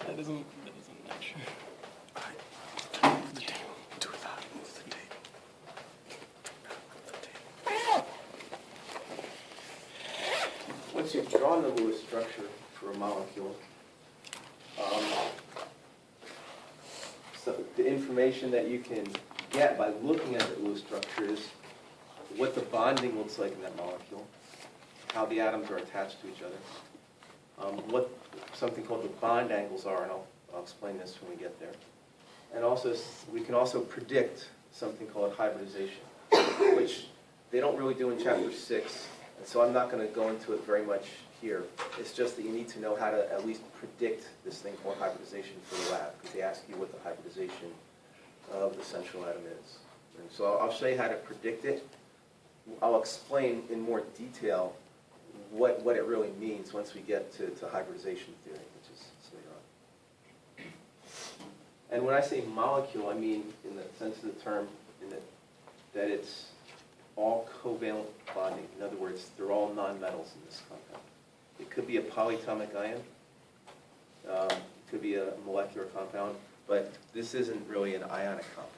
That doesn't match. Once you've drawn the Lewis structure for a molecule, so the information that you can get by looking at the Lewis structure is what the bonding looks like in that molecule, how the atoms are attached to each other, what something called the bond angles are, and I'll explain this when we get there. And also, we can also predict something called hybridization, which they don't really do in Chapter 6, and so I'm not going to go into it very much here. It's just that you need to know how to at least predict this thing called hybridization for the lab, because they ask you what the hybridization of the central atom is. And so I'll show you how to predict it. I'll explain in more detail what it really means once we get to hybridization theory, which is later on. And when I say molecule, I mean in the sense of the term that it's all covalent bonding. In other words, they're all nonmetals in this compound. It could be a polyatomic ion. It could be a molecular compound, but this isn't really an ionic compound.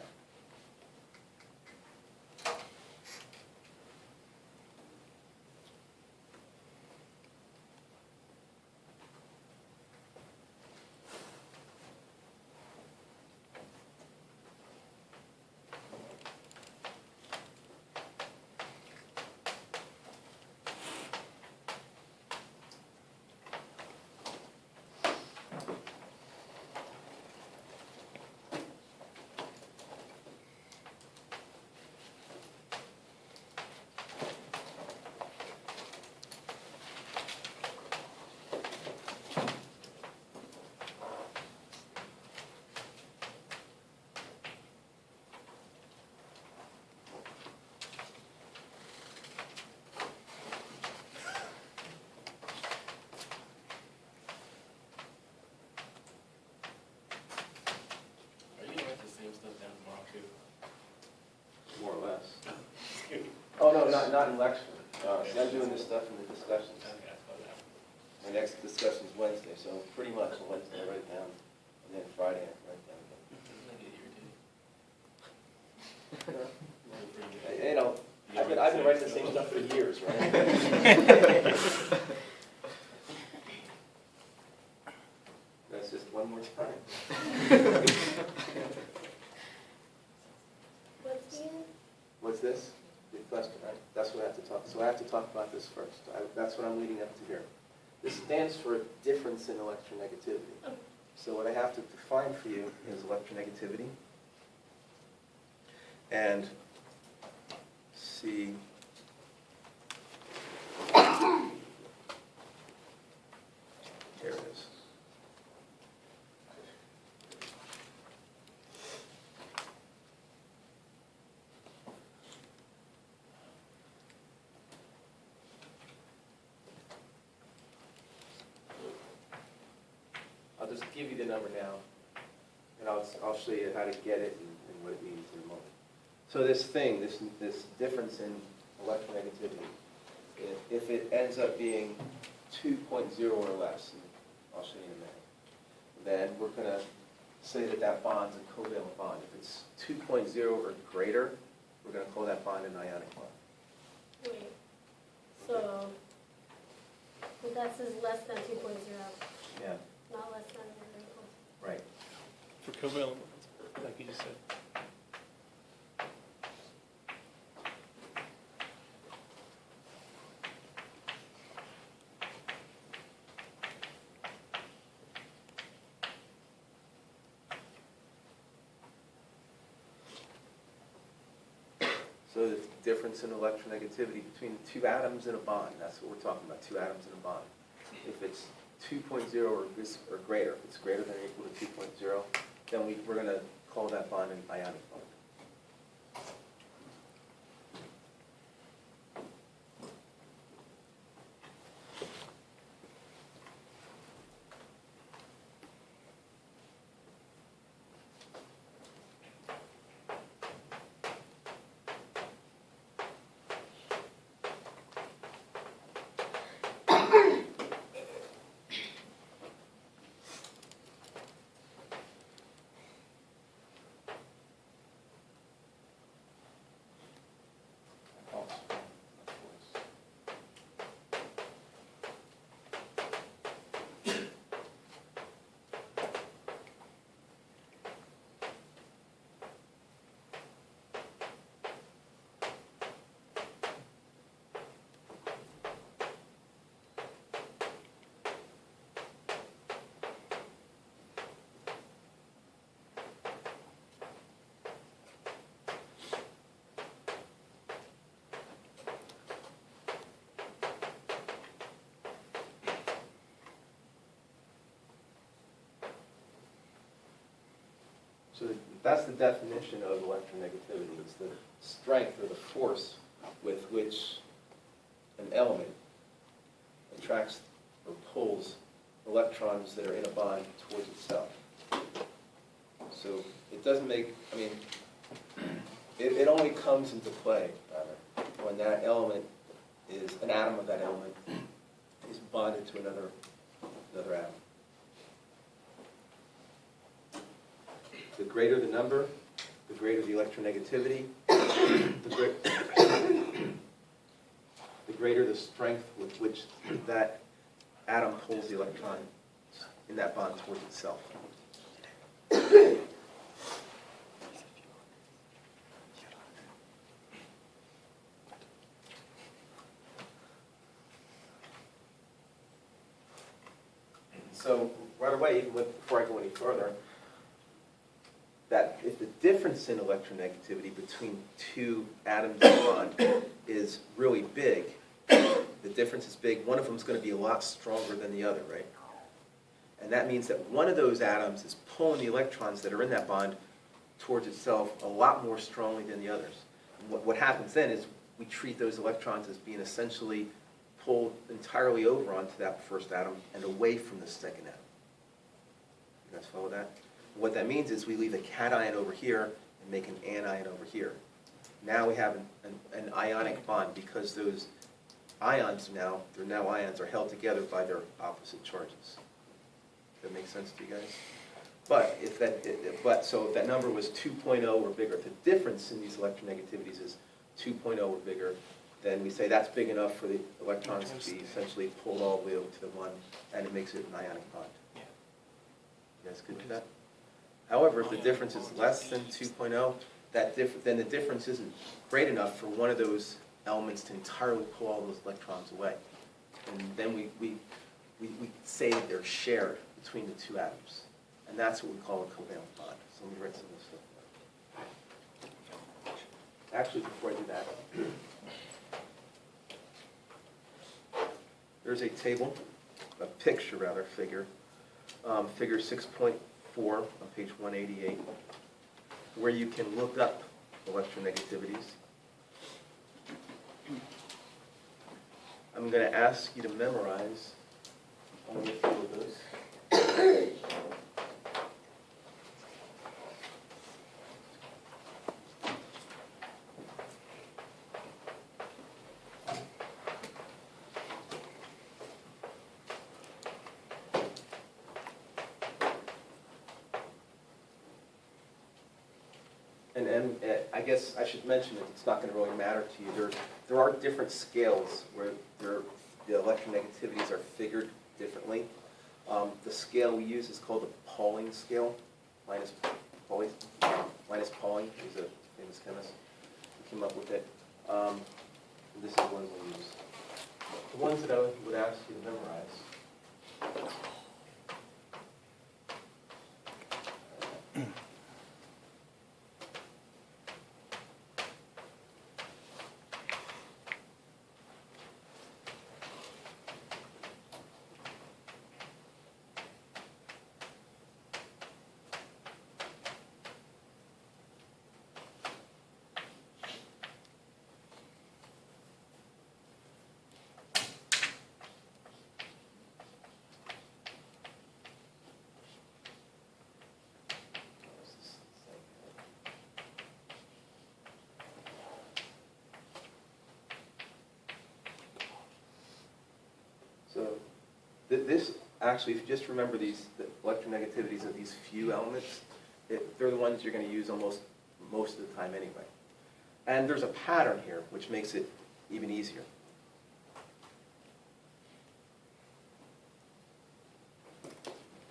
More or less. Oh, no, not in lecture. See, I'm doing this stuff in the discussions. My next discussion is Wednesday, so pretty much on Wednesday I write it down, and then Friday I write it down again. You know, I've been writing the same stuff for years, right? That's just one more time. What's this? The cluster, right? That's what I have to talk. So I have to talk about this first. That's what I'm leading up to here. This stands for difference in electronegativity. So what I have to define for you is electronegativity. And see. Here it is. I'll just give you the number now, and I'll show you how to get it and what it means in a moment. So this thing, this difference in electronegativity, if it ends up being 2.0 or less, and I'll show you in a minute, then we're going to say that that bond's a covalent bond. If it's 2.0 or greater, we're going to call that bond an ionic bond. Wait, so that says less than 2.0. Yeah. Not less than or equal. Right. For covalent bonds, like you just said. So the difference in electronegativity between the two atoms in a bond, that's what we're talking about, two atoms in a bond. If it's 2.0 or greater, if it's greater than or equal to 2.0, then we're going to call that bond an ionic bond. So that's the definition of electronegativity. It's the strength or the force with which an element attracts or pulls electrons that are in a bond towards itself. So it doesn't make, I mean, it only comes into play, rather, when that element is, an atom of that element is bonded to another atom. The greater the number, the greater the electronegativity, the greater the strength with which that atom pulls the electron in that bond towards itself. So right away, even before I go any further, that if the difference in electronegativity between two atoms in a bond is really big, the difference is big, one of them is going to be a lot stronger than the other, right? And that means that one of those atoms is pulling the electrons that are in that bond towards itself a lot more strongly than the others. And what happens then is we treat those electrons as being essentially pulled entirely over onto that first atom and away from the second atom. You guys follow that? What that means is we leave a cation over here and make an anion over here. Now we have an ionic bond because those ions now, they're now ions, are held together by their opposite charges. Does that make sense to you guys? But if that number was 2.0 or bigger, if the difference in these electronegativities is 2.0 or bigger, then we say that's big enough for the electrons to be essentially pulled all the way over to the one, and it makes it an ionic bond. Yeah. You guys good with that? However, if the difference is less than 2.0, then the difference isn't great enough for one of those elements to entirely pull all those electrons away. And then we say that they're shared between the two atoms. And that's what we call a covalent bond. So let me write some of this stuff down. Actually, before I do that, there's a table, a picture rather, figure 6.4 on page 188, where you can look up electronegativities. I'm going to ask you to memorize only a few of those. And I guess I should mention that it's not going to really matter to you. There are different scales where the electronegativities are figured differently. The scale we use is called the Pauling scale. Linus Pauling, who's a famous chemist, who came up with it. This is one we use. The ones that I would ask you to memorize. So this, actually, if you just remember the electronegativities of these few elements, they're the ones you're going to use most of the time anyway. And there's a pattern here, which makes it even easier.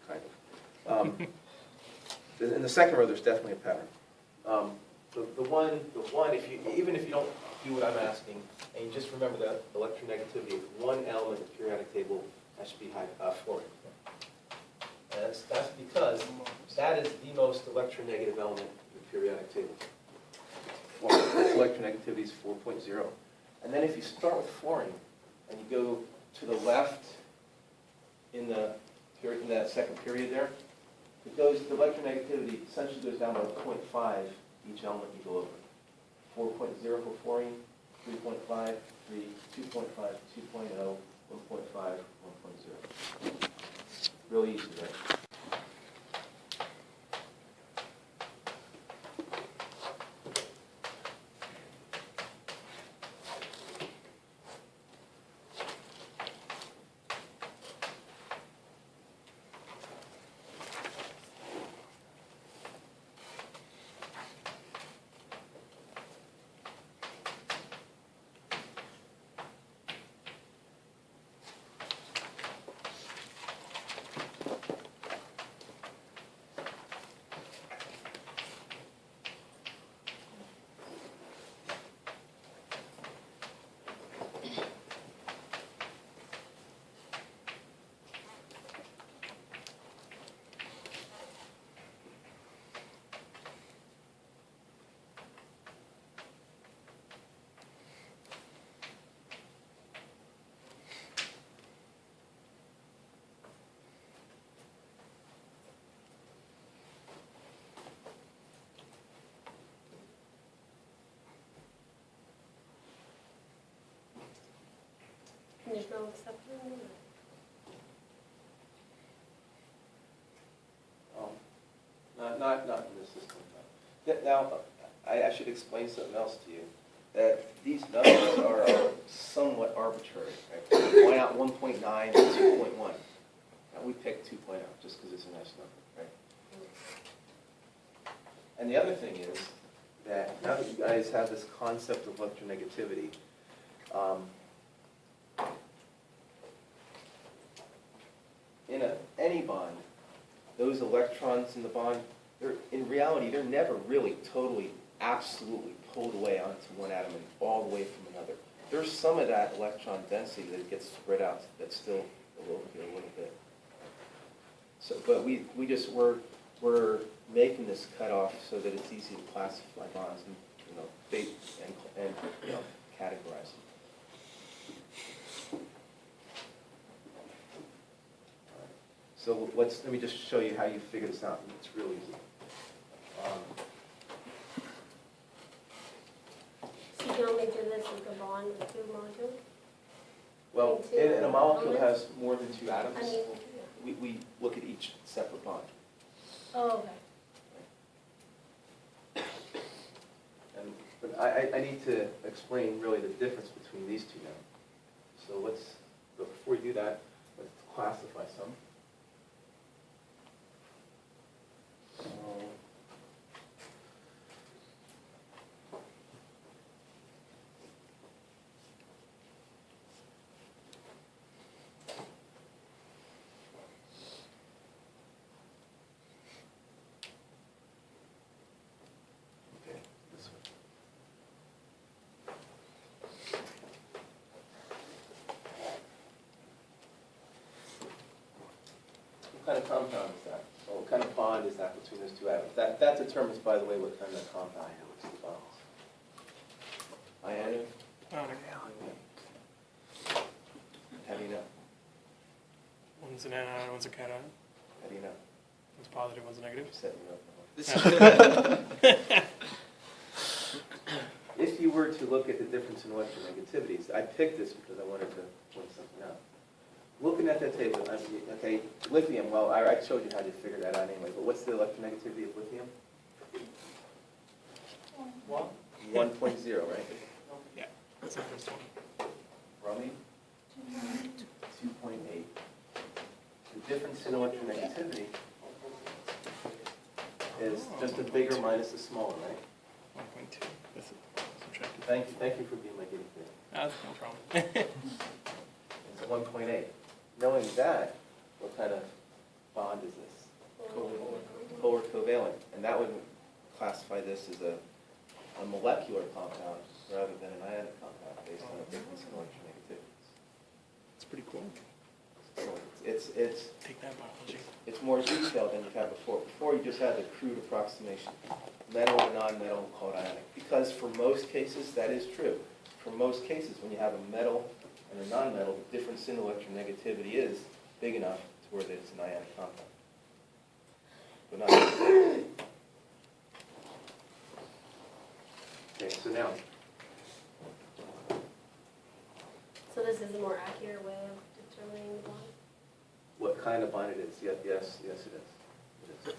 Kind of. In the second row, there's definitely a pattern. The one, even if you don't do what I'm asking, and you just remember that electronegativity of one element of the periodic table, that should be fluorine. And that's because that is the most electronegative element in the periodic table. Its electronegativity is 4.0. And then if you start with fluorine, and you go to the left in that second period there, It goes, the electronegativity essentially goes down by 0.5 each element you go over. 4.0 for fluorine, 3.5, 3, 2.5, 2.0, 1.5, 1.0. Really easy, right? There's no exception? Not in this system, no. Now, I should explain something else to you, that these numbers are somewhat arbitrary, right? Why not 1.9 and 2.1? Now, we picked 2.0 just because it's a nice number, right? And the other thing is that now that you guys have this concept of electronegativity, in any bond, those electrons in the bond, in reality, they're never really totally, absolutely pulled away onto one atom and all the way from another. There's some of that electron density that gets spread out that's still a little bit. So, but we're making this cutoff so that it's easy to classify bonds and date and categorize them. So let me just show you how you figure this out. It's real easy. So you can only do this with the bond with two molecules? Well, in a molecule has more than two atoms. I mean, We look at each separate bond. oh, okay. But I need to explain really the difference between these two now. So but before we do that, let's classify some. Okay, this one. What kind of compound is that? Or what kind of bond is that between those two atoms? That determines, by the way, what kind of compound is the bonds. Ionic? How do you know? One's an anion, one's a cation. How do you know? One's positive, one's negative. Setting you up. If you were to look at the difference in electronegativities, I picked this because I wanted to point something out. Looking at that table, okay, lithium, well, I showed you how to figure that out anyway, but what's the electronegativity of lithium? 1.0, right? Yeah, that's the first one. Bromine? 2.8. The difference in electronegativity is just a bigger minus a smaller, right? 1.2. That's subtracted. Thank you for being my guinea pig. That's no problem. It's 1.8. Knowing that, what kind of bond is this? Polar covalent. And that would classify this as a molecular compound rather than an ionic compound based on a difference in electronegativity. It's pretty cool. So it's Take that biology. it's more detailed than you've had before. Before you just had the crude approximation. Metal or non-metal, call it ionic. Because for most cases, that is true. For most cases, when you have a metal and a non-metal, the difference in electronegativity is big enough to where it's an ionic compound. down. So this is a more accurate way of determining the bond? What kind of bond it is? Yes, it is. It is.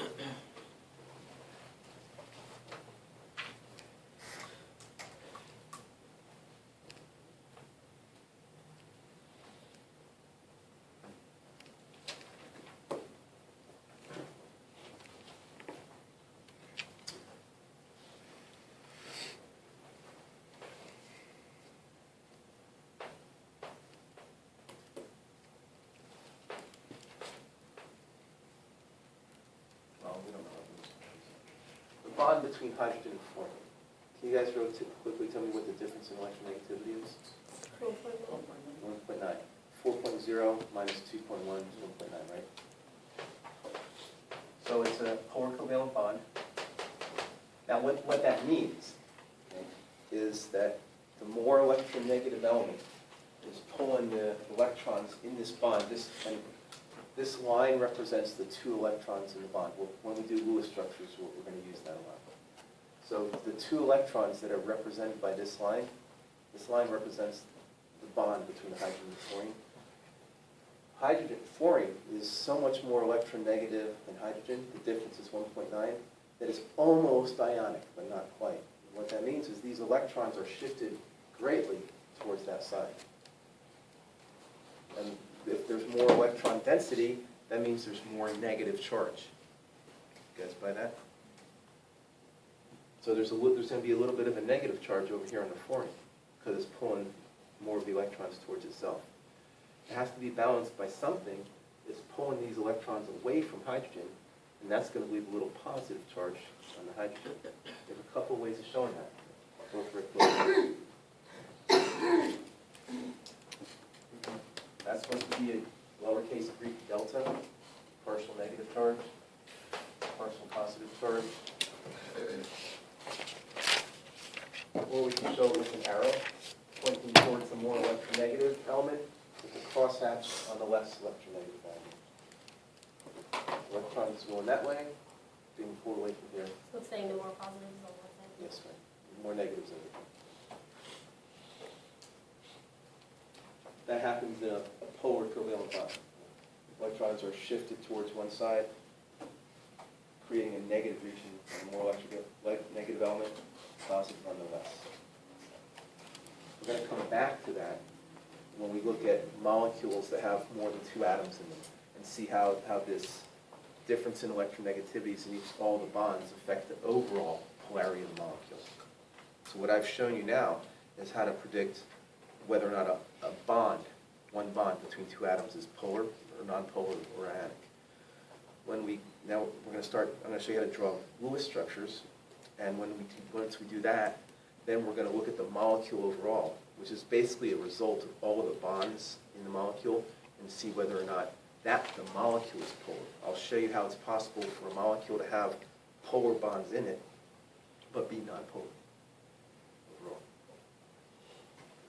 Well, we don't know. The bond between hydrogen and fluorine. Can you guys quickly tell me what the difference in electronegativity is? 1.9. 4.0 minus 2.1 is 1.9, right? So it's a polar covalent bond. Now what that means, okay, is that the more electronegative element is pulling the electrons in this bond, this line represents the 2 electrons in the bond. When we do Lewis structures, we're going to use that a lot. So the 2 electrons that are represented by this line represents the bond between the hydrogen and fluorine. Fluorine is so much more electronegative than hydrogen, the difference is 1.9, that it's almost ionic, but not quite. And what that means is these electrons are shifted greatly towards that side. And if there's more electron density, that means there's more negative charge. You guys buy that? So there's going to be a little bit of a negative charge over here on the fluorine, because it's pulling more of the electrons towards itself. It has to be balanced by something that's pulling these electrons away from hydrogen, and that's going to leave a little positive charge on the hydrogen. There's a couple ways of showing that. Both very close. That's supposed to be a lowercase Greek delta, partial negative charge, partial positive charge. Or we can show it with an arrow pointing towards the more electronegative element with a crosshatch on the less electronegative element. Electrons going that way, being pulled away from here. So it's saying the more positives on one side? Yes, right. More negatives in it. That happens in a polar covalent bond. Electrons are shifted towards one side, creating a negative region, and a more negative element, positive nonetheless. We're going to come back to that when we look at molecules that have more than 2 atoms in them and see how this difference in electronegativities in all the bonds affect the overall polarity of the molecule. So what I've shown you now is how to predict whether or not a bond, one bond between 2 atoms is polar or nonpolar or ionic. Now we're going to start, I'm going to show you how to draw Lewis structures, and once we do that, then we're going to look at the molecule overall, which is basically a result of all of the bonds in the molecule, and see whether or not the molecule is polar. I'll show you how it's possible for a molecule to have polar bonds in it, but be nonpolar overall.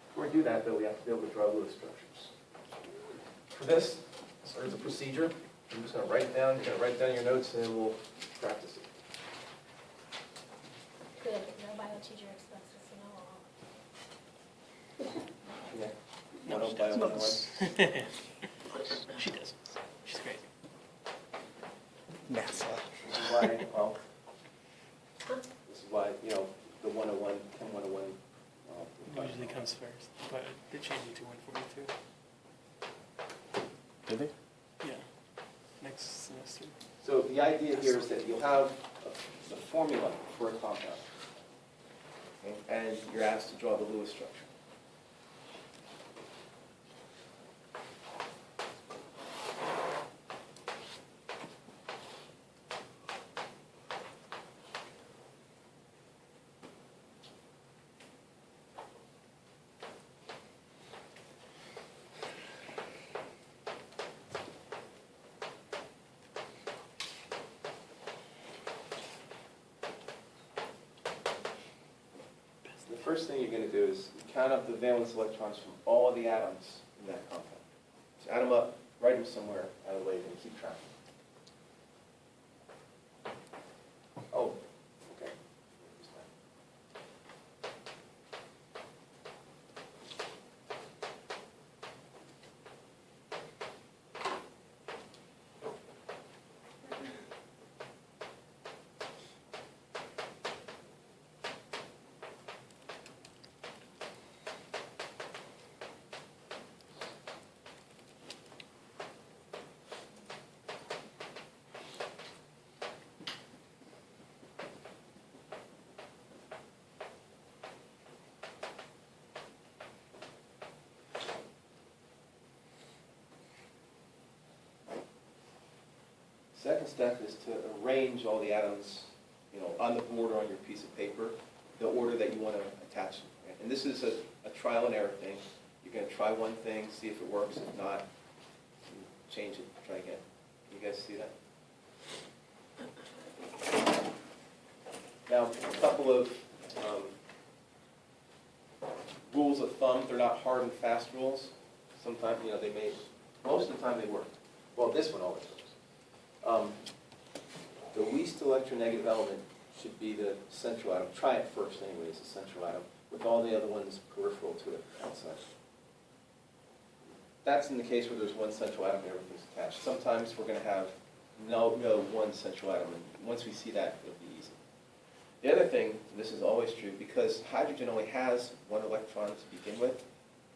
Before we do that, though, we have to be able to draw Lewis structures. For this, so there's a procedure. I'm just going to write it down. You're going to write down your notes, and then we'll practice it. Good, no bio teacher expects us to know all. Yeah. No, One she by one. does. She does. She's crazy. NASA. This is why, well, this is why, the 101, Chem 101. Usually comes first, but they changed it to 142. Did they? Yeah. Next semester. So the idea here is that you'll have the formula for a compound, okay, and you're asked to draw the Lewis structure. The first thing you're going to do is count up the valence electrons from all of the atoms in that compound. So add them up, write them somewhere out of the way, and keep track. Oh, okay. Second step is to arrange all the atoms, on the board or on your piece of paper, the order that you want to attach them. And this is a trial and error thing. You're going to try one thing, see if it works. If not, change it, try again. You guys see that? Now, a couple of rules of thumb. They're not hard and fast rules. Sometimes, most of the time they work. Well, this one always works. The least electronegative element should be the central atom. Try it first anyway, it's the central atom, with all the other ones peripheral to it outside. That's in the case where there's one central atom and everything's attached. Sometimes we're going to have no one central atom, and once we see that, it'll be easy. The other thing, and this is always true, because hydrogen only has one electron to begin with,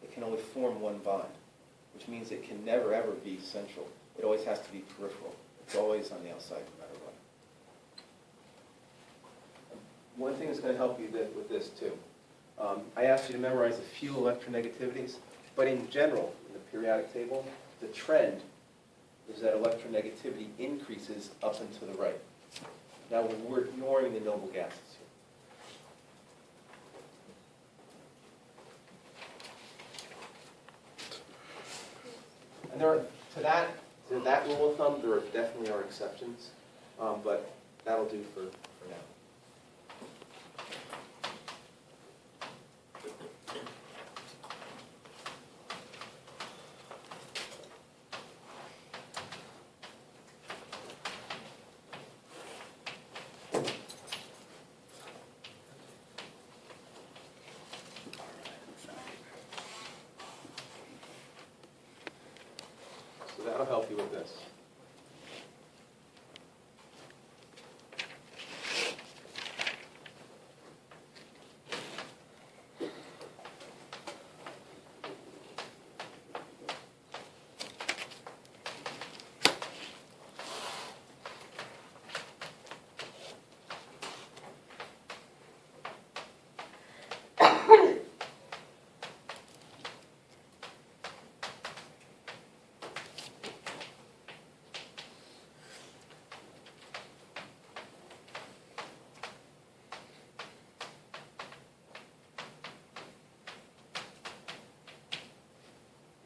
it can only form one bond, which means it can never ever be central. It always has to be peripheral. It's always on the outside no matter what. One thing that's going to help you with this too, I asked you to memorize a few electronegativities, but in general, in the periodic table, the trend is that electronegativity increases up and to the right. Now we're ignoring the noble gases here. And to that rule of thumb, there definitely are exceptions, but that'll do for now. So that'll help you with this.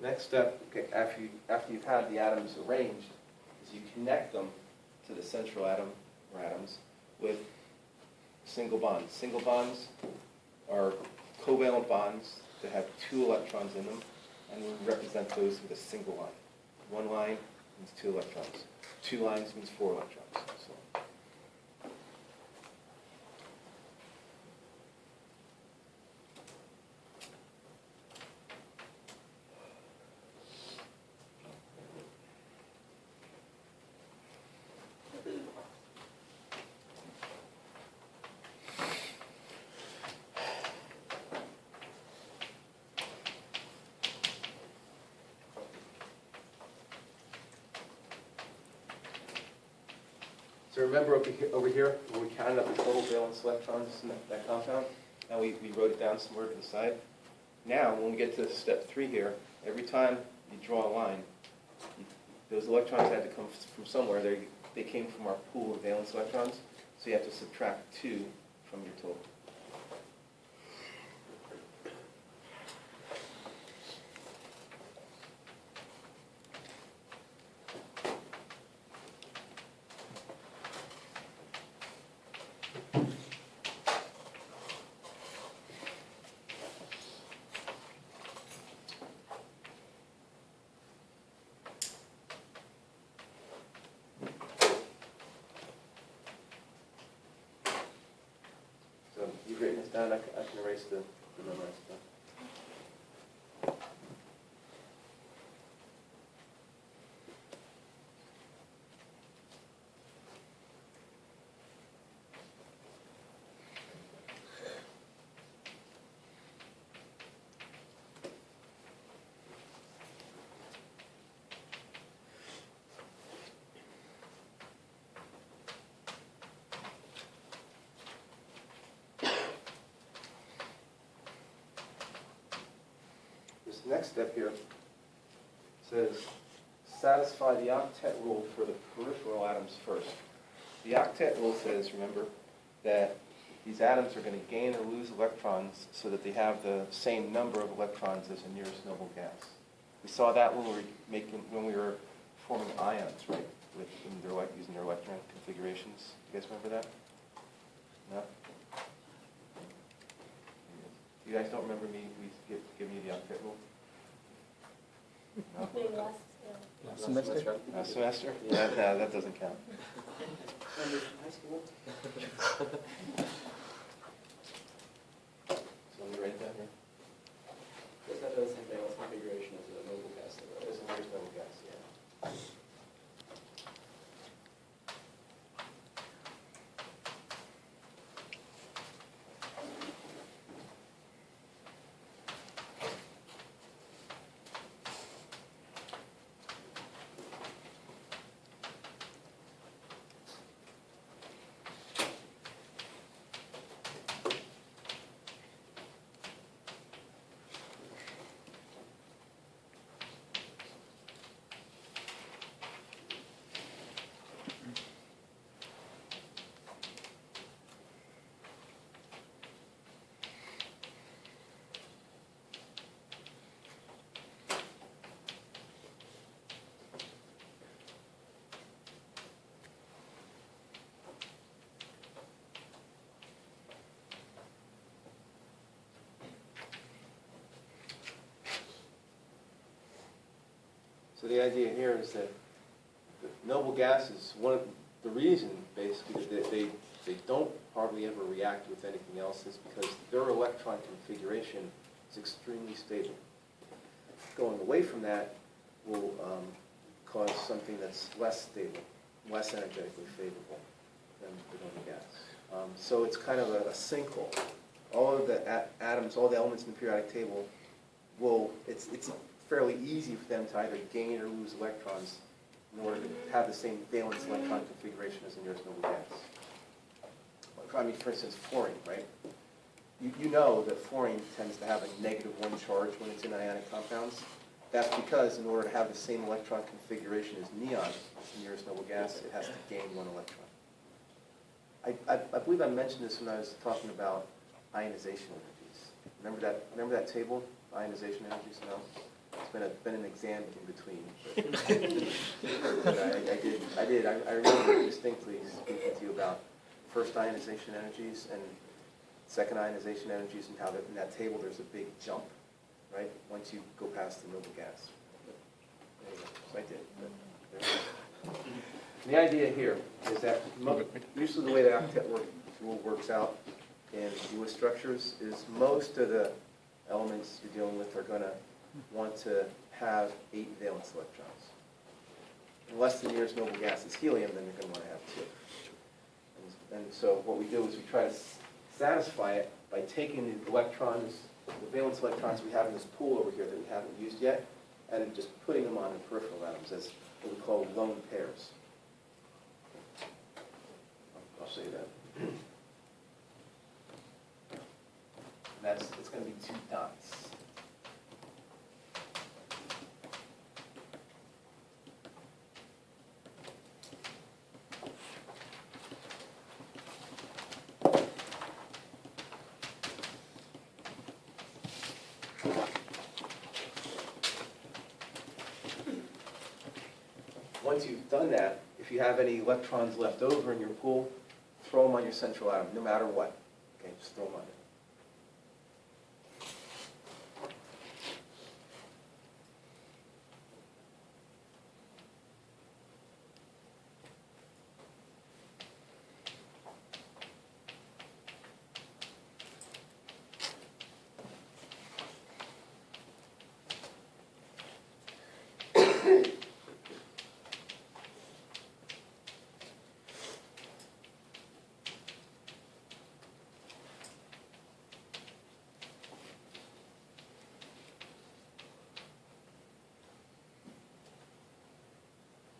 Next step, okay, after you've had the atoms arranged, is you connect them to the central atom or atoms with single bonds. Single bonds are covalent bonds that have 2 electrons in them, and we represent those with a single line. One line means 2 electrons. 2 lines means 4 electrons. So. So remember over here, when we counted up the total valence electrons in that compound, and we wrote it down somewhere to the side. Now, when we get to step 3 here, every time you draw a line, those electrons had to come from somewhere. They came from our pool of valence electrons, so you have to subtract 2 from your total. So you've written this down, I can erase the memorized stuff. This next step here says satisfy the octet rule for the peripheral atoms first. The octet rule says, remember, that these atoms are going to gain or lose electrons so that they have the same number of electrons as the nearest noble gas. We saw that when we were forming ions, right, using their electron configurations. You guys remember that? No? You guys don't remember giving you the octet rule? No? Maybe last, Last semester? Last semester? Yeah, no, that doesn't count. High school? So let me write that here. Does that do the same valence configuration as a noble gas? There's a nearest noble gas, yeah. So the idea here is that the noble gases, one of the reason basically that they don't hardly ever react with anything else is because their electron configuration is extremely stable. Going away from that will cause something that's less stable, less energetically favorable than the noble gas. So it's kind of a sinkhole. All of the atoms, all the elements in the periodic table it's fairly easy for them to either gain or lose electrons in order to have the same valence electron configuration as the nearest noble gas. I mean, for instance, fluorine, right? You know that fluorine tends to have a -1 charge when it's in ionic compounds. That's because in order to have the same electron configuration as neon, the nearest noble gas, it has to gain 1 electron. I believe I mentioned this when I was talking about ionization energies. Remember that table, ionization energies? No? It's been an exam in between. But I remember distinctly speaking to you about first ionization energies and second ionization energies, and how in that table there's a big jump, right? Once you go past the noble gas. So I did. But the idea here is that usually the way the octet rule works out in Lewis structures is most of the elements you're dealing with are going to want to have 8 valence electrons. Unless the nearest noble gas is helium, then you're going to want to have 2. And so what we do is we try to satisfy it by taking the electrons, the valence electrons we have in this pool over here that we haven't used yet, and just putting them on the peripheral atoms as what we call lone pairs. I'll show you that. And it's going to be 2 dots. Once you've done that, if you have any electrons left over in your pool, throw them on your central atom, no matter what. Okay, just throw them on it.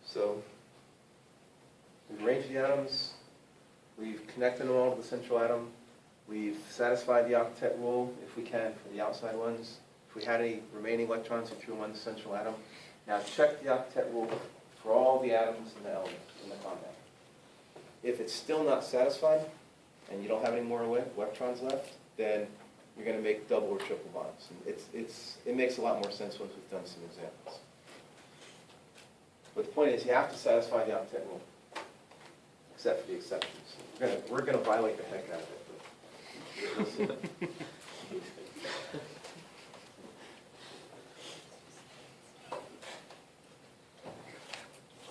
So we've arranged the atoms, we've connected them all to the central atom, we've satisfied the octet rule, if we can, for the outside ones. If we had any remaining electrons, we threw them on the central atom. Now check the octet rule for all the atoms in the element, in the compound. If it's still not satisfied, and you don't have any more electrons left, then you're gonna make double or triple bonds. And it makes a lot more sense once we've done some examples. But the point is, you have to satisfy the octet rule, except for the exceptions. We're gonna violate the heck out of it, but we'll see.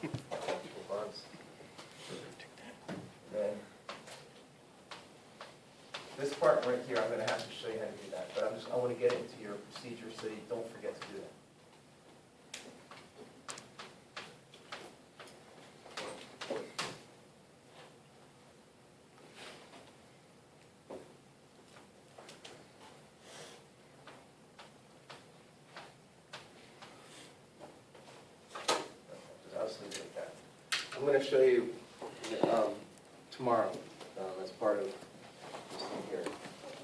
Triple bonds. Then, this part right here, I'm gonna have to show you how to do that, but I wanna get into your procedure so you don't forget to do that. I'll just leave it like that. I'm gonna show you, tomorrow, as part of this thing here,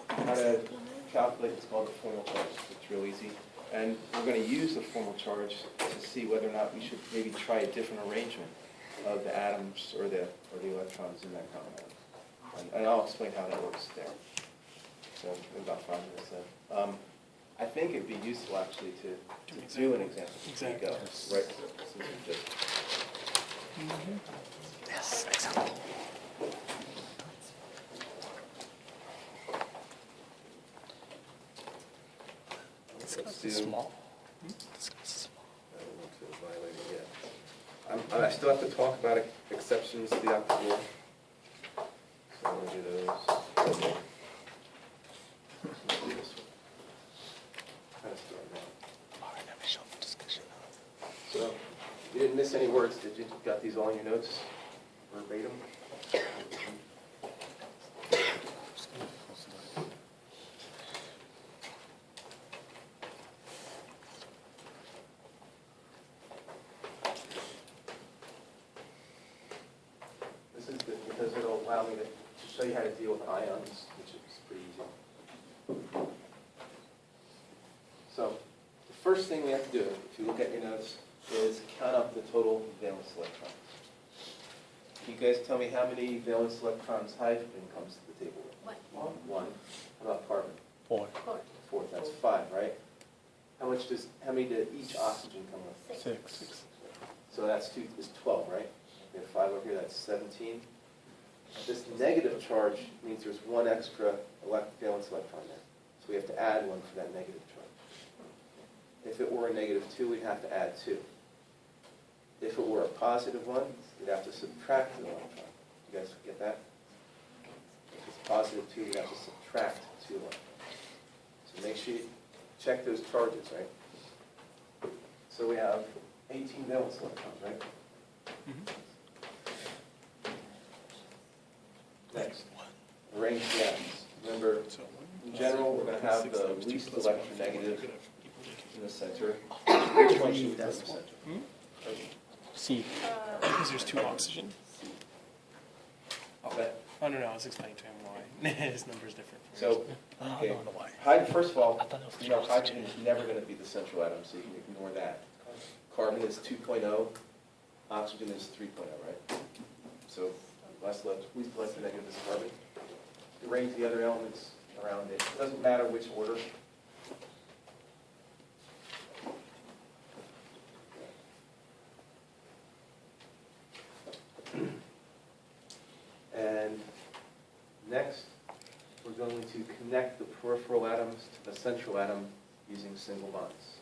how to calculate what's called the formal charge. It's real easy. And we're going to use the formal charge to see whether or not we should maybe try a different arrangement of the atoms or the electrons in that compound. And I'll explain how that works there. So in about 5 minutes then. I think it'd be useful actually to do an example. Exactly. Go, right. So we just, Yes, example. let's do, Small. I don't want to violate it yet. I still have to talk about exceptions to the octet rule. So I'm going to do those. Let's do this one. Kind of start now. So, you didn't miss any words, did you? Got these all in your notes? Verbatim? This is good because it'll allow me to show you how to deal with ions, which is pretty easy. So, the first thing we have to do, if you look at your notes, is count up the total valence electrons. Can you guys tell me how many valence electrons hydrogen comes to the table with? What? One. How about carbon? 4. 4. That's 5, right? How many did each oxygen come with? 6. So that's 12, right? We have 5 over here, that's 17. This negative charge means there's 1 extra valence electron there. So we have to add 1 for that negative charge. If it were a -2, we'd have to add 2. If it were a +1, we'd have to subtract an electron. You guys get that? If it's +2, we'd have to subtract 2 electrons. So make sure you check those charges, right? So we have 18 valence electrons, right? Next, arrange the atoms. Remember, in general, we're going to have the least electronegative in the center. Which one should we put in the center? C. Because there's 2 oxygen. Okay. Oh, no, I was explaining to him why his number's different. from So, yours. okay. First of all, I thought it was you know, 3 hydrogen oxygen. is never going to be the central atom, so you can ignore that. Carbon is 2.0, oxygen is 3.0, right? So, least electronegative is carbon. Arrange the other elements around it. It doesn't matter which order. And next, we're going to connect the peripheral atoms to the central atom using single bonds.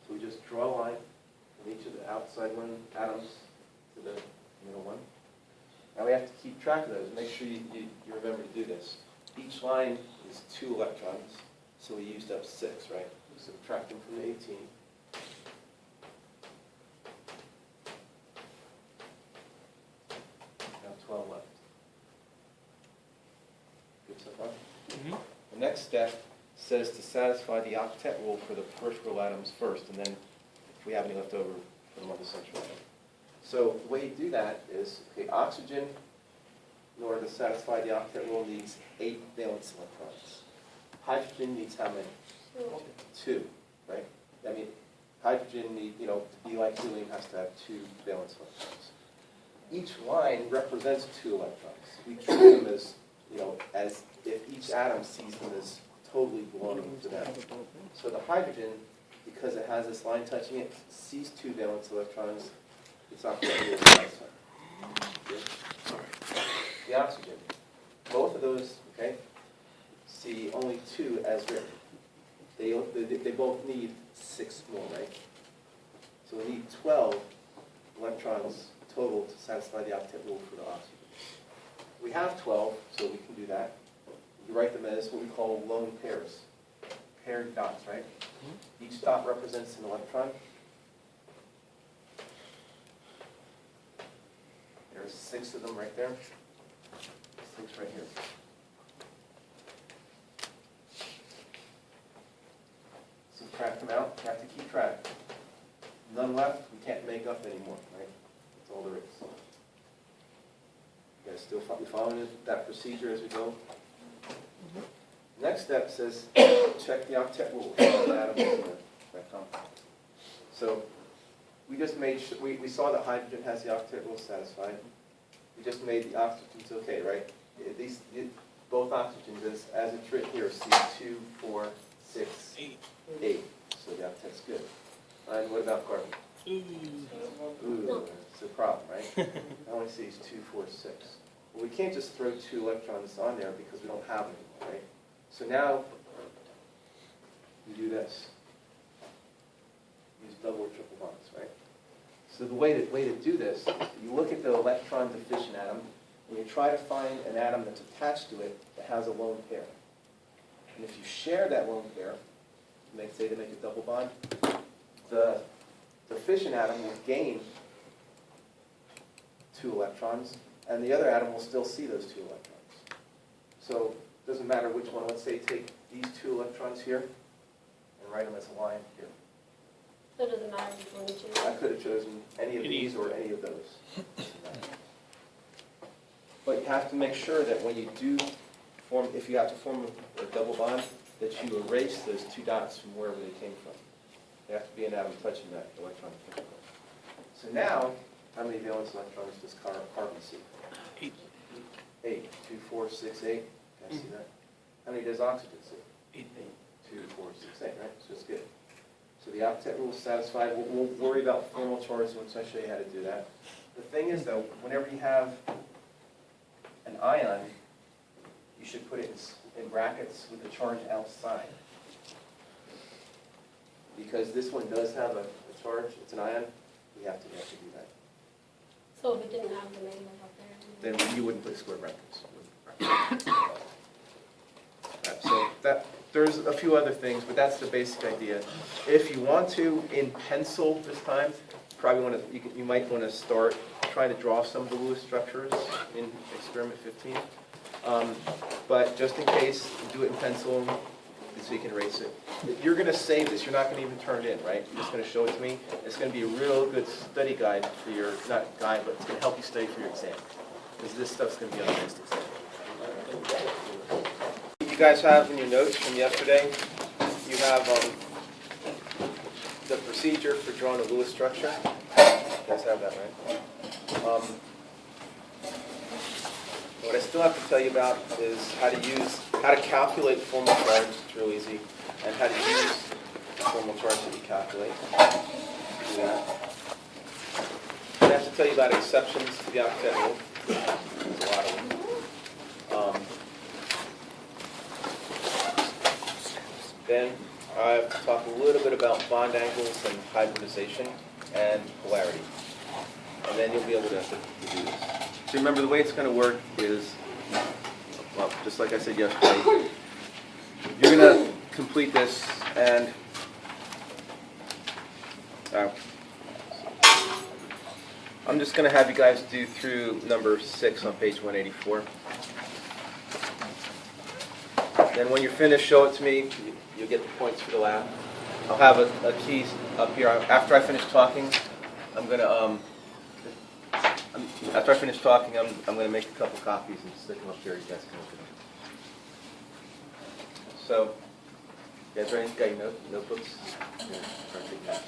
So we just draw a line from each of the outside atoms to the middle one. Now we have to keep track of those. Make sure you remember to do this. Each line is 2 electrons, so we used up 6, right? We subtract them from the 18. Now 12 left. Good so far? The next step says to satisfy the octet rule for the peripheral atoms first, and then if we have any left over, put them on the central atom. So the way you do that is, okay, oxygen, in order to satisfy the octet rule, needs 8 valence electrons. Hydrogen needs how many? 2, right? I mean, hydrogen need, to be like helium, has to have 2 valence electrons. Each line represents 2 electrons. We treat them as if each atom sees them as totally belonging to them. So the hydrogen, because it has this line touching it, sees 2 valence electrons. It's octet satisfied. The oxygen, both of those, okay, see only 2 as written. They both need 6 more, right? So we need 12 electrons total to satisfy the octet rule for the oxygen. We have 12, so we can do that. You write them as what we call lone pairs, paired dots, right? Each dot represents an electron. There's 6 of them right there. 6 right here. Subtract them out, you have to keep track. None left, we can't make up anymore, right? That's all there is. You guys still following that procedure as we go? Next step says, check the octet rule. So we just made sure, we saw that hydrogen has the octet rule satisfied. We just made the oxygens okay, right? Both oxygens, as it's written here, C2, 4, 6, 8. So the octet's good. And what about carbon? Ooh, it's a problem, right? I only see 2, 4, 6. Well, we can't just throw 2 electrons on there because we don't have them anymore, right? So now we do this. Use double or triple bonds, right? So the way to do this, you look at the electron deficient atom, and you try to find an atom that's attached to it that has a lone pair. And if you share that lone pair, say to make a double bond, the deficient atom will gain 2 electrons, and the other atom will still see those 2 electrons. So it doesn't matter which one. Let's say take these 2 electrons here and write them as a line here. So it doesn't matter which one you choose? I could have chosen any of these or any of those. But you have to make sure that when you do form, if you have to form a double bond, that you erase those 2 dots from wherever they came from. There has to be an atom touching that electron. So now, how many valence electrons does carbon see? 8. 8. 2, 4, 6, 8. Can I see that? How many does oxygen see? 8. 2, 4, 6, 8, right? So it's good. So the octet rule is satisfied. We'll worry about formal charge once I show you how to do that. The thing is, though, whenever you have an ion, you should put it in brackets with the charge outside. Because this one does have a charge, it's an ion, we have to do that. So if it didn't have the negative up there? Then you wouldn't put square brackets. So there's a few other things, but that's the basic idea. If you want to, in pencil this time, you might want to start trying to draw some of the Lewis structures in experiment 15. But just in case, do it in pencil so you can erase it. You're going to save this. You're not going to even turn it in, right? You're just going to show it to me. It's going to be a real good study guide for your, not guide, but it's going to help you study for your exam. Because this stuff's going to be on the next exam. You guys have in your notes from yesterday, you have the procedure for drawing a Lewis structure. You guys have that, right? What I still have to tell you about is how to calculate formal charge. It's real easy, and how to use the formal charge that you calculate. Do that. I have to tell you about exceptions to the octet rule. There's a lot of them. Then I have to talk a little bit about bond angles and hybridization and polarity. And then you'll be able to do this. So remember, the way it's going to work is, well, just like I said yesterday, you're going to complete this, and I'm just going to have you guys do through number 6 on page 184. Then when you're finished, show it to me. You'll get the points for the lab. I'll have a key up here. After I finish talking, I'm going to after I finish talking, I'm going to make a couple copies and stick them up here. You guys can look at them. So You guys ready? Got your notebooks? Yeah, try to take notes.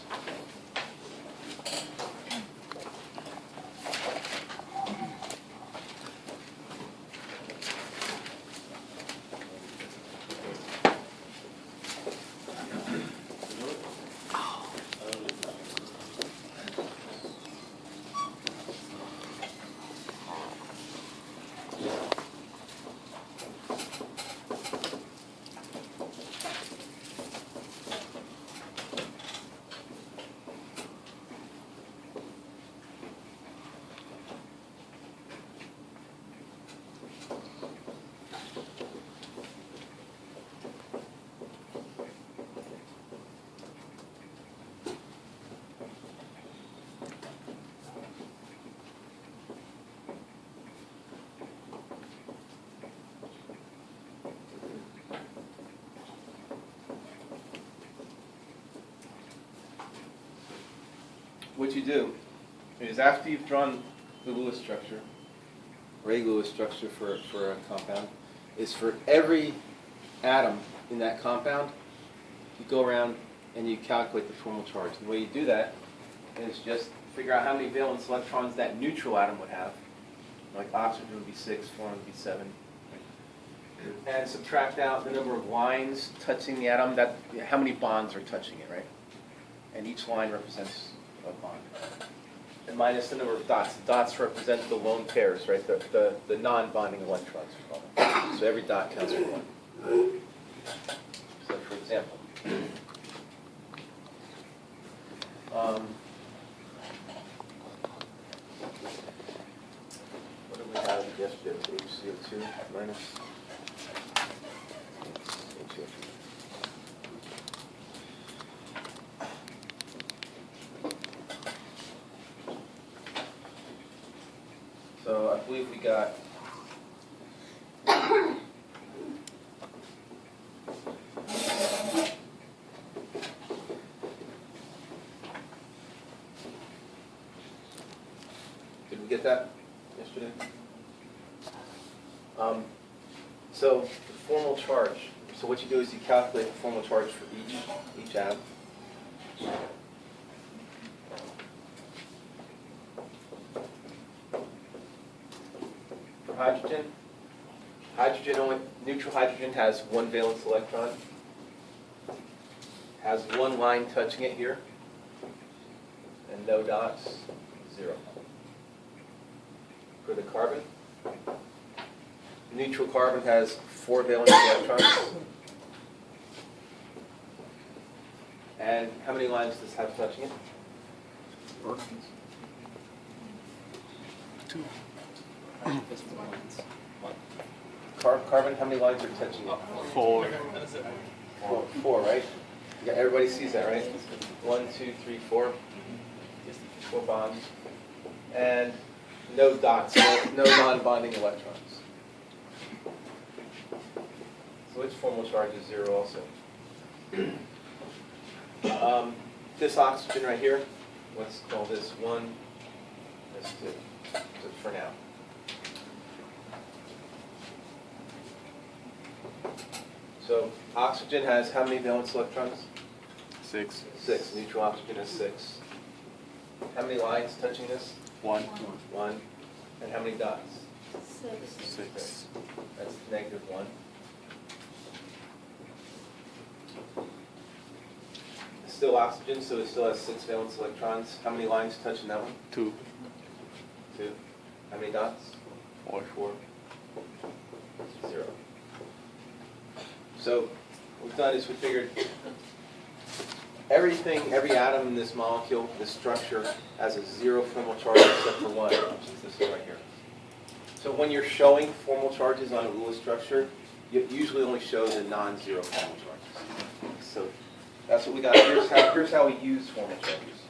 What you do is after you've drawn the Lewis structure, or a Lewis structure for a compound, is for every atom in that compound, you go around and you calculate the formal charge. And the way you do that is just figure out how many valence electrons that neutral atom would have. Like oxygen would be 6, fluorine would be 7. And subtract out the number of lines touching the atom, how many bonds are touching it, right? And each line represents a bond. And minus the number of dots. The dots represent the lone pairs, right? The non-bonding electrons. So every dot counts for one. So for example, what did we have yesterday with HCO2 minus HCO2? So I believe we got did we get that yesterday? So the formal charge. So what you do is you calculate the formal charge for each atom. Hydrogen, neutral hydrogen has one valence electron, has one line touching it here, and no dots, 0. For the carbon, neutral carbon has 4 valence electrons, and how many lines does it have touching it? 2. Carbon, how many lines are touching it? 4. 4, right? Yeah, everybody sees that, right? 1, 2, 3, 4. 4 bonds. And no dots, no non-bonding electrons. So its formal charge is 0 also. This oxygen right here, let's call this 1, this 2, just for now. So oxygen has how many valence electrons? 6. 6. Neutral oxygen has 6. How many lines touching this? 1. 1. And how many dots? 6. 6. That's negative 1. It's still oxygen, so it still has 6 valence electrons. How many lines touching that one? 2. 2. How many dots? 4. 4. 0. So what we've done is we figured every atom in this molecule, this structure, has a 0 formal charge except for one, which is this one right here. So when you're showing formal charges on a Lewis structure, you usually only show the non-zero formal charges. So that's what we got. Here's how we use formal charges.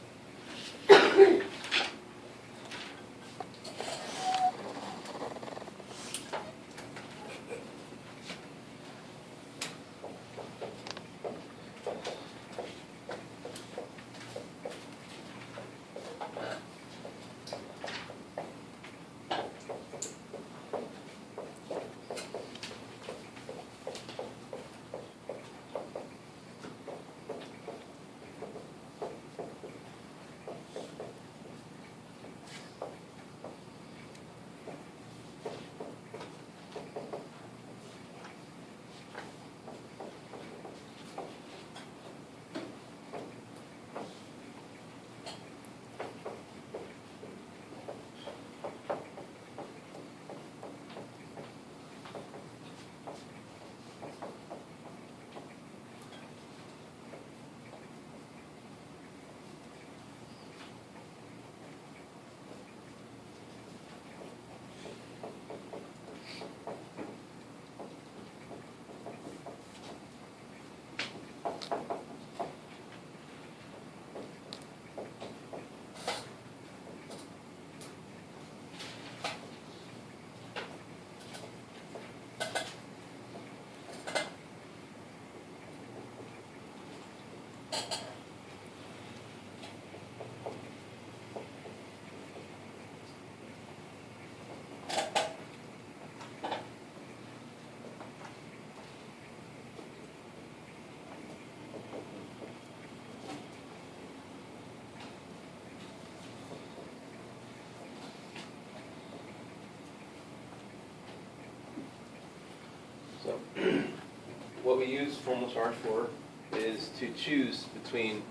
what we use formal charge for is to choose between,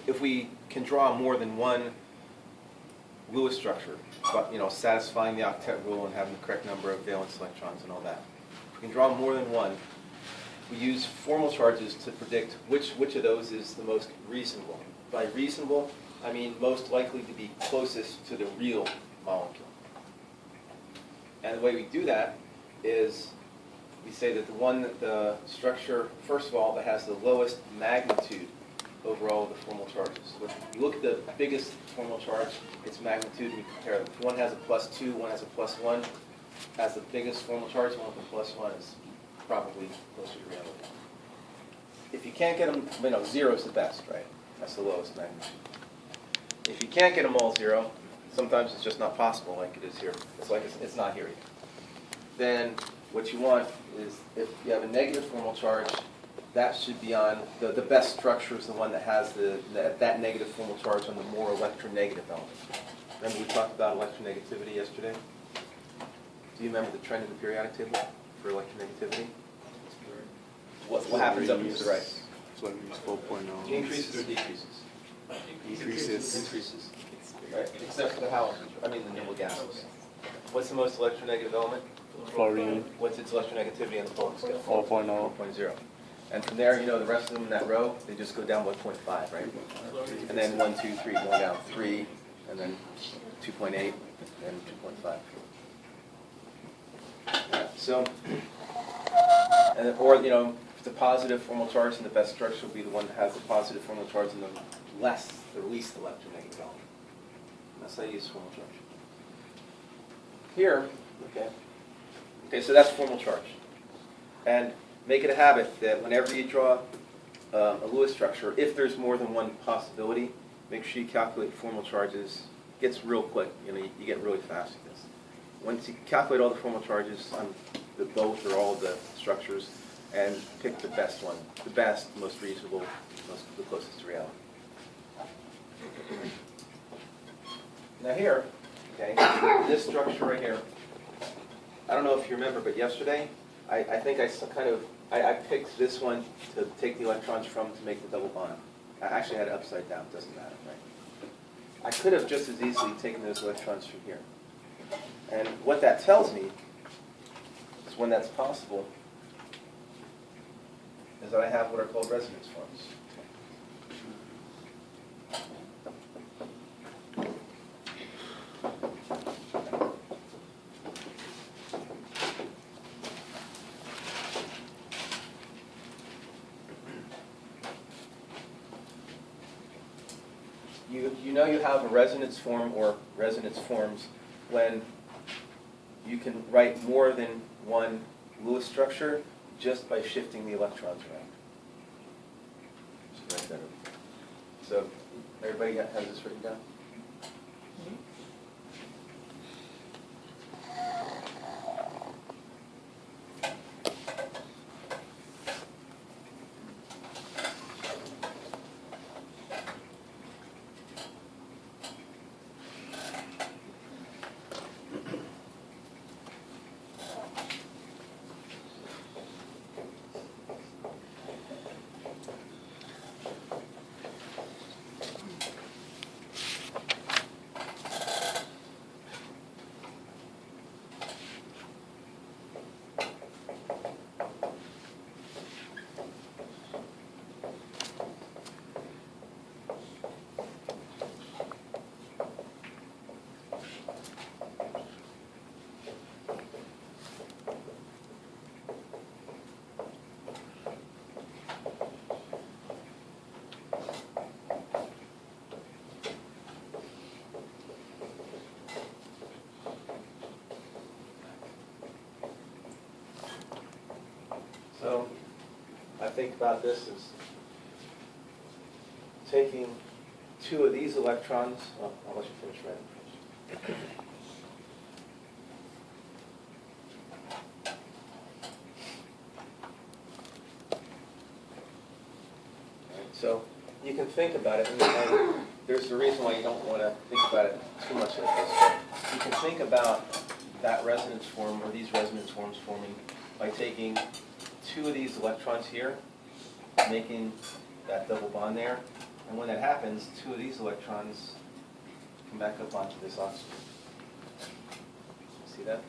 if we can draw more than one Lewis structure, but, satisfying the octet rule and having the correct number of valence electrons and all that. If we can draw more than one, we use formal charges to predict which of those is the most reasonable. By reasonable, I mean most likely to be closest to the real molecule. And the way we do that is we say that the structure, first of all, that has the lowest magnitude over all of the formal charges. So if you look at the biggest formal charge, its magnitude, and you compare them. If one has a +2, one has a +1, has the biggest formal charge, one with a +1 is probably closer to reality. If you can't get them, 0 is the best, right? That's the lowest magnitude. If you can't get them all 0, sometimes it's just not possible like it is here. It's like it's not here either. Then what you want is, if you have a negative formal charge, that should be on, the best structure is the one that has that negative formal charge on the more electronegative element. Remember we talked about electronegativity yesterday? Do you remember the trend in the periodic table for electronegativity? What happens up and to the right? So it means 4.0. Increases or decreases? Decreases. Increases. Right, except for the halogens, the noble gases. What's the most electronegative element? Fluorine, What's its electronegativity on the Coulomb scale? 4.0. 4.0. And from there, the rest of them in that row, they just go down 1.5, right? And then 1, 2, 3, going down 3, and then 2.8, and 2.5. So, or, if it's a positive formal charge, then the best structure will be the one that has the positive formal charge and the least electronegative element. That's how you use formal charge. Here, okay, so that's formal charge. And make it a habit that whenever you draw a Lewis structure, if there's more than one possibility, make sure you calculate formal charges. It gets real quick. You get really fast at this. Once you calculate all the formal charges on both or all of the structures, and pick the best one, the best, most reasonable, the closest to reality. Now here, this structure right here, I don't know if you remember, but yesterday, I think I picked this one to take the electrons from to make the double bond. I actually had it upside down, doesn't matter, right? I could have just as easily taken those electrons from here. And what that tells me is when that's possible, is that I have what are called resonance forms. You have a resonance form or resonance forms when you can write more than one Lewis structure just by shifting the electrons around. Just write that over. So everybody has this written down? So I think about this as taking two of these electrons. Well, I'll let you finish writing first. So you can think about it, and there's a reason why you don't want to think about it too much like this. You can think about that resonance form, or these resonance forms forming, by taking 2 of these electrons here, making that double bond there, and when that happens, 2 of these electrons come back up onto this oxygen. See that?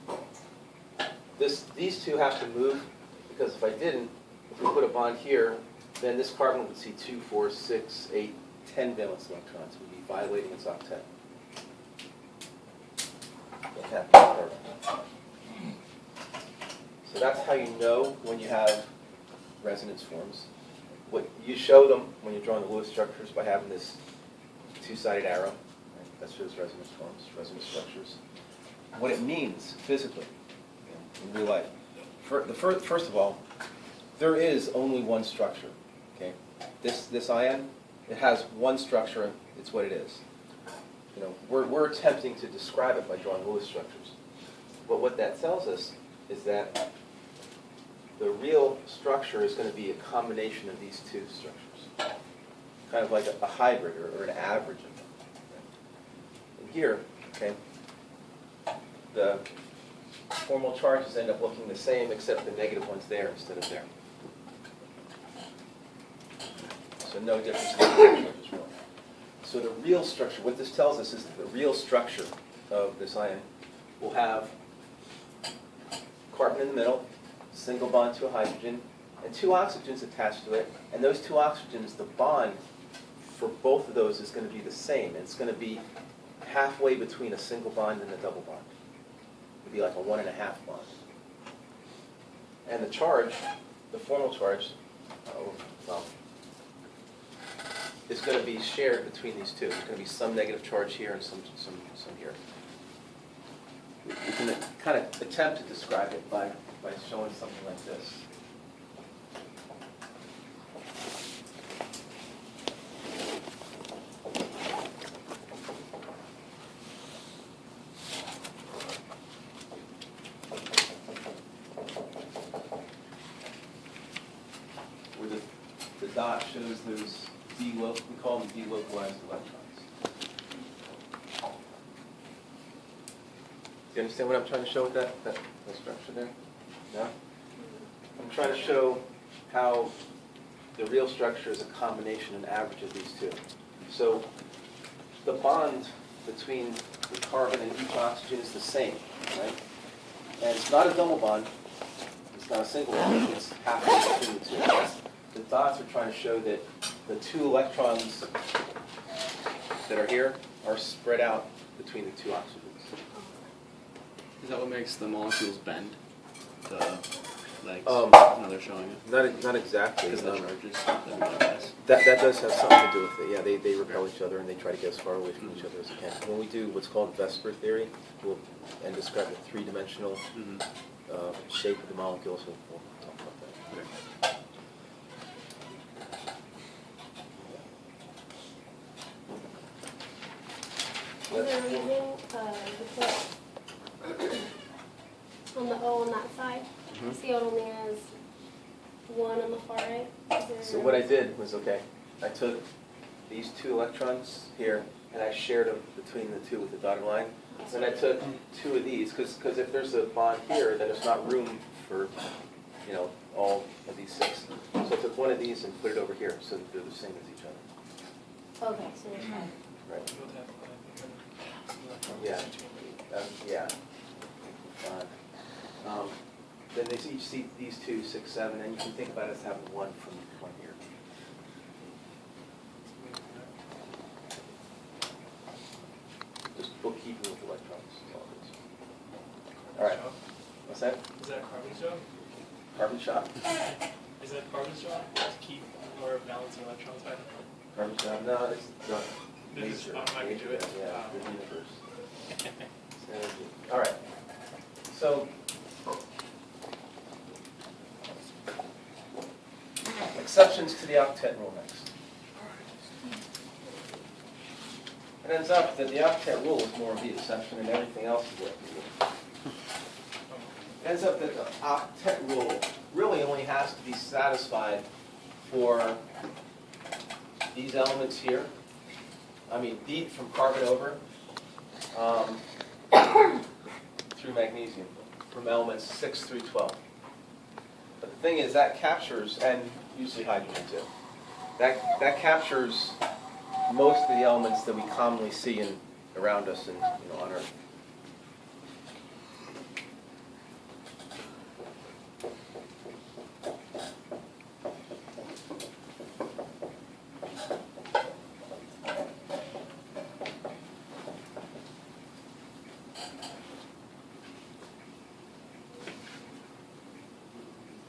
These 2 have to move, because if I didn't, if we put a bond here, then this carbon would see 2, 4, 6, 8, 10 valence electrons. Would be violating its octet. That happens with carbon. So that's how you know when you have resonance forms. What you show them when you're drawing the Lewis structures by having this 2-sided arrow. Right? That shows resonance forms, resonance structures. What it means physically, in real life. First of all, there is only one structure. Okay, this ion, it has one structure. It's what it is. You know, we're attempting to describe it by drawing Lewis structures. But what that tells us is that the real structure is going to be a combination of these 2 structures, kind of like a hybrid or an average of them. And here, okay, the formal charges end up looking the same, except the negative one's there instead of there. So no difference in the charges really. So the real structure, what this tells us is that the real structure of this ion will have carbon in the middle, single bond to a hydrogen, and 2 oxygens attached to it. And those 2 oxygens, the bond for both of those is going to be the same. It's going to be halfway between a single bond and a double bond. It would be like a 1.5 bond. And the charge, the formal charge, is going to be shared between these 2. There's going to be some negative charge here and some here. We can kind of attempt to describe it by showing something like this. Where the dot shows those we call them delocalized electrons. Do you understand what I'm trying to show with that structure there? No? I'm trying to show how the real structure is a combination and average of these 2. So the bond between the carbon and each oxygen is the same, right? And it's not a double bond. It's not a single bond. It's halfway between the 2. The dots are trying to show that the 2 electrons that are here are spread out between the 2 oxygens. Is that what makes the molecules bend? The legs? Um, No, they're showing it. Not exactly. Because the charges that we don't guess. That does have something to do with it. Yeah, they repel each other and they try to get as far away from each other as they can. When we do what's called Vesper theory, and describe the 3-dimensional shape of the molecules, we'll talk about that. Is there a reason to put on the O on that side? See how it only has 1 on the far right? Is there So what I did was, I took these 2 electrons here and I shared them between the 2 with the dotted line. And I took 2 of these, because if there's a bond here, then there's not room for, all of these 6. So I took 1 of these and put it over here so that they're the same as each other. Okay, so there's 5. Right. You'll have Yeah. Yeah. Then they each see these 2, 6, 7, and you can think about it as having 1 from 1 here. Just bookkeeping with electrons. All right. What's that? Is that a carbon shot? Carbon shot. Is that a carbon shot to keep or balance the electrons high? Carbon shot. No, it's not. This is Nature. I can do it. Yeah, the universe. It's energy. All right. So, exceptions to the octet rule next. It ends up that the octet rule is more of the exception and everything else is what the rule. It ends up that the octet rule really only has to be satisfied for these elements here. through magnesium, from elements 6 through 12. But the thing is, that captures, and usually hydrogen too, that captures most of the elements that we commonly see around us and on Earth.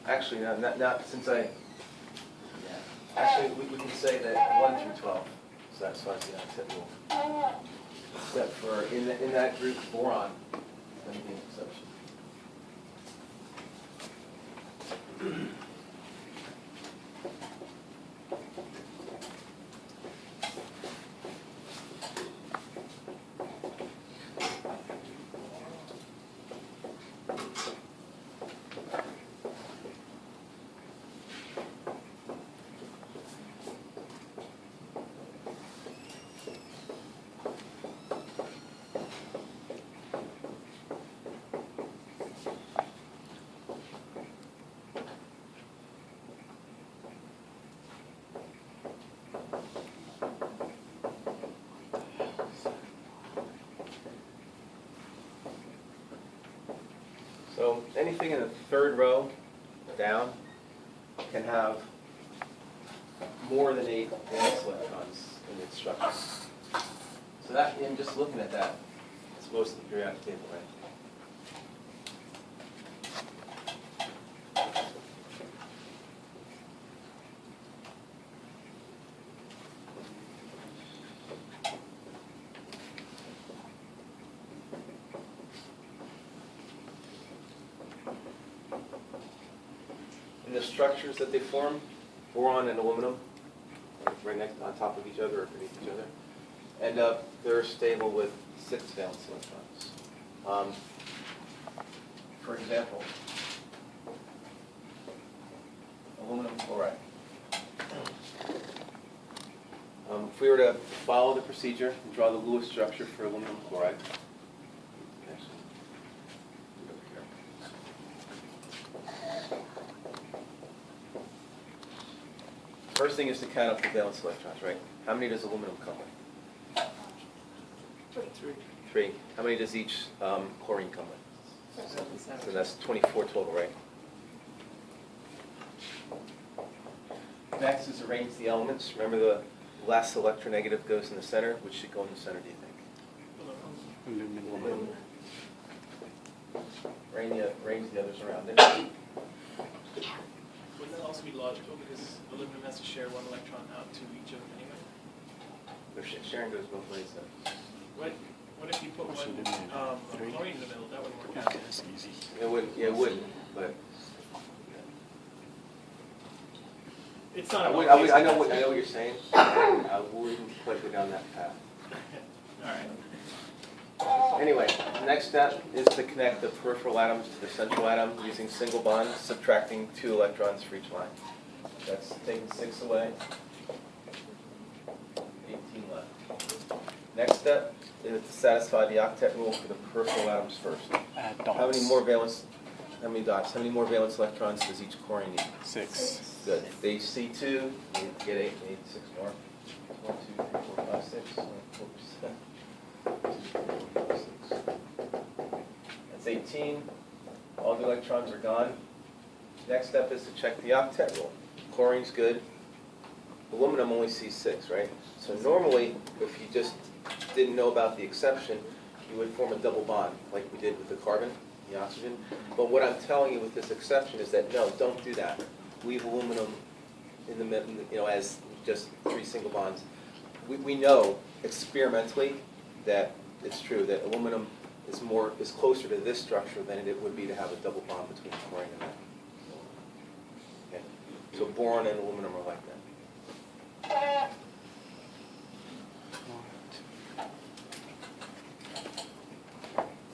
Actually, not since actually, we can say that 1 through 12. So that's why the octet rule. Except for in that group, boron is going to be an exception. So anything in the third row down can have more than 8 valence electrons in its structure. So that, in just looking at that, it's most of the periodic table, right? And the structures that they form, boron and aluminum, right next on top of each other or beneath each other, end up they're stable with 6 valence electrons. For example, aluminum chloride. If we were to follow the procedure and draw the Lewis structure for aluminum chloride, first thing is to count up the valence electrons, right? How many does aluminum come with? 3. How many does each chlorine come with? 7. So that's 24 total, right? Next is arrange the elements. Remember the last electronegative goes in the center. Which should go in the center, do you think? Aluminum. Arrange the others around it. Wouldn't that also be logical because aluminum has to share 1 electron out to each of them anyway? Their sharing goes both ways, though. What if you put one chlorine in the middle? That wouldn't work out. That's easy. It wouldn't. Yeah, it wouldn't. But It's not. I know what you're saying. I wouldn't quite go down that path. All right. Anyway, the next step is to connect the peripheral atoms to the central atom using single bonds, subtracting 2 electrons for each line. That's taking 6 away, 18 left. Next step is to satisfy the octet rule for the peripheral atoms first. Add How many dots. more valence? How many dots? How many more valence electrons does each chlorine need? 6. Good. They C2, you get 8, they need 6 more. 1, 2, 3, 4, 5, 6. 1, 4%. 2, 3, 4, 5, 6. That's 18. All the electrons are gone. Next step is to check the octet rule. Chlorine's good. Aluminum only C6, right? So normally, if you just didn't know about the exception, you would form a double bond, like we did with the carbon, the oxygen. But what I'm telling you with this exception is that no, don't do that. Leave aluminum in the middle, as just 3 single bonds. We know experimentally that it's true that aluminum is closer to this structure than it would be to have a double bond between chlorine and that. Okay. So boron and aluminum are like that.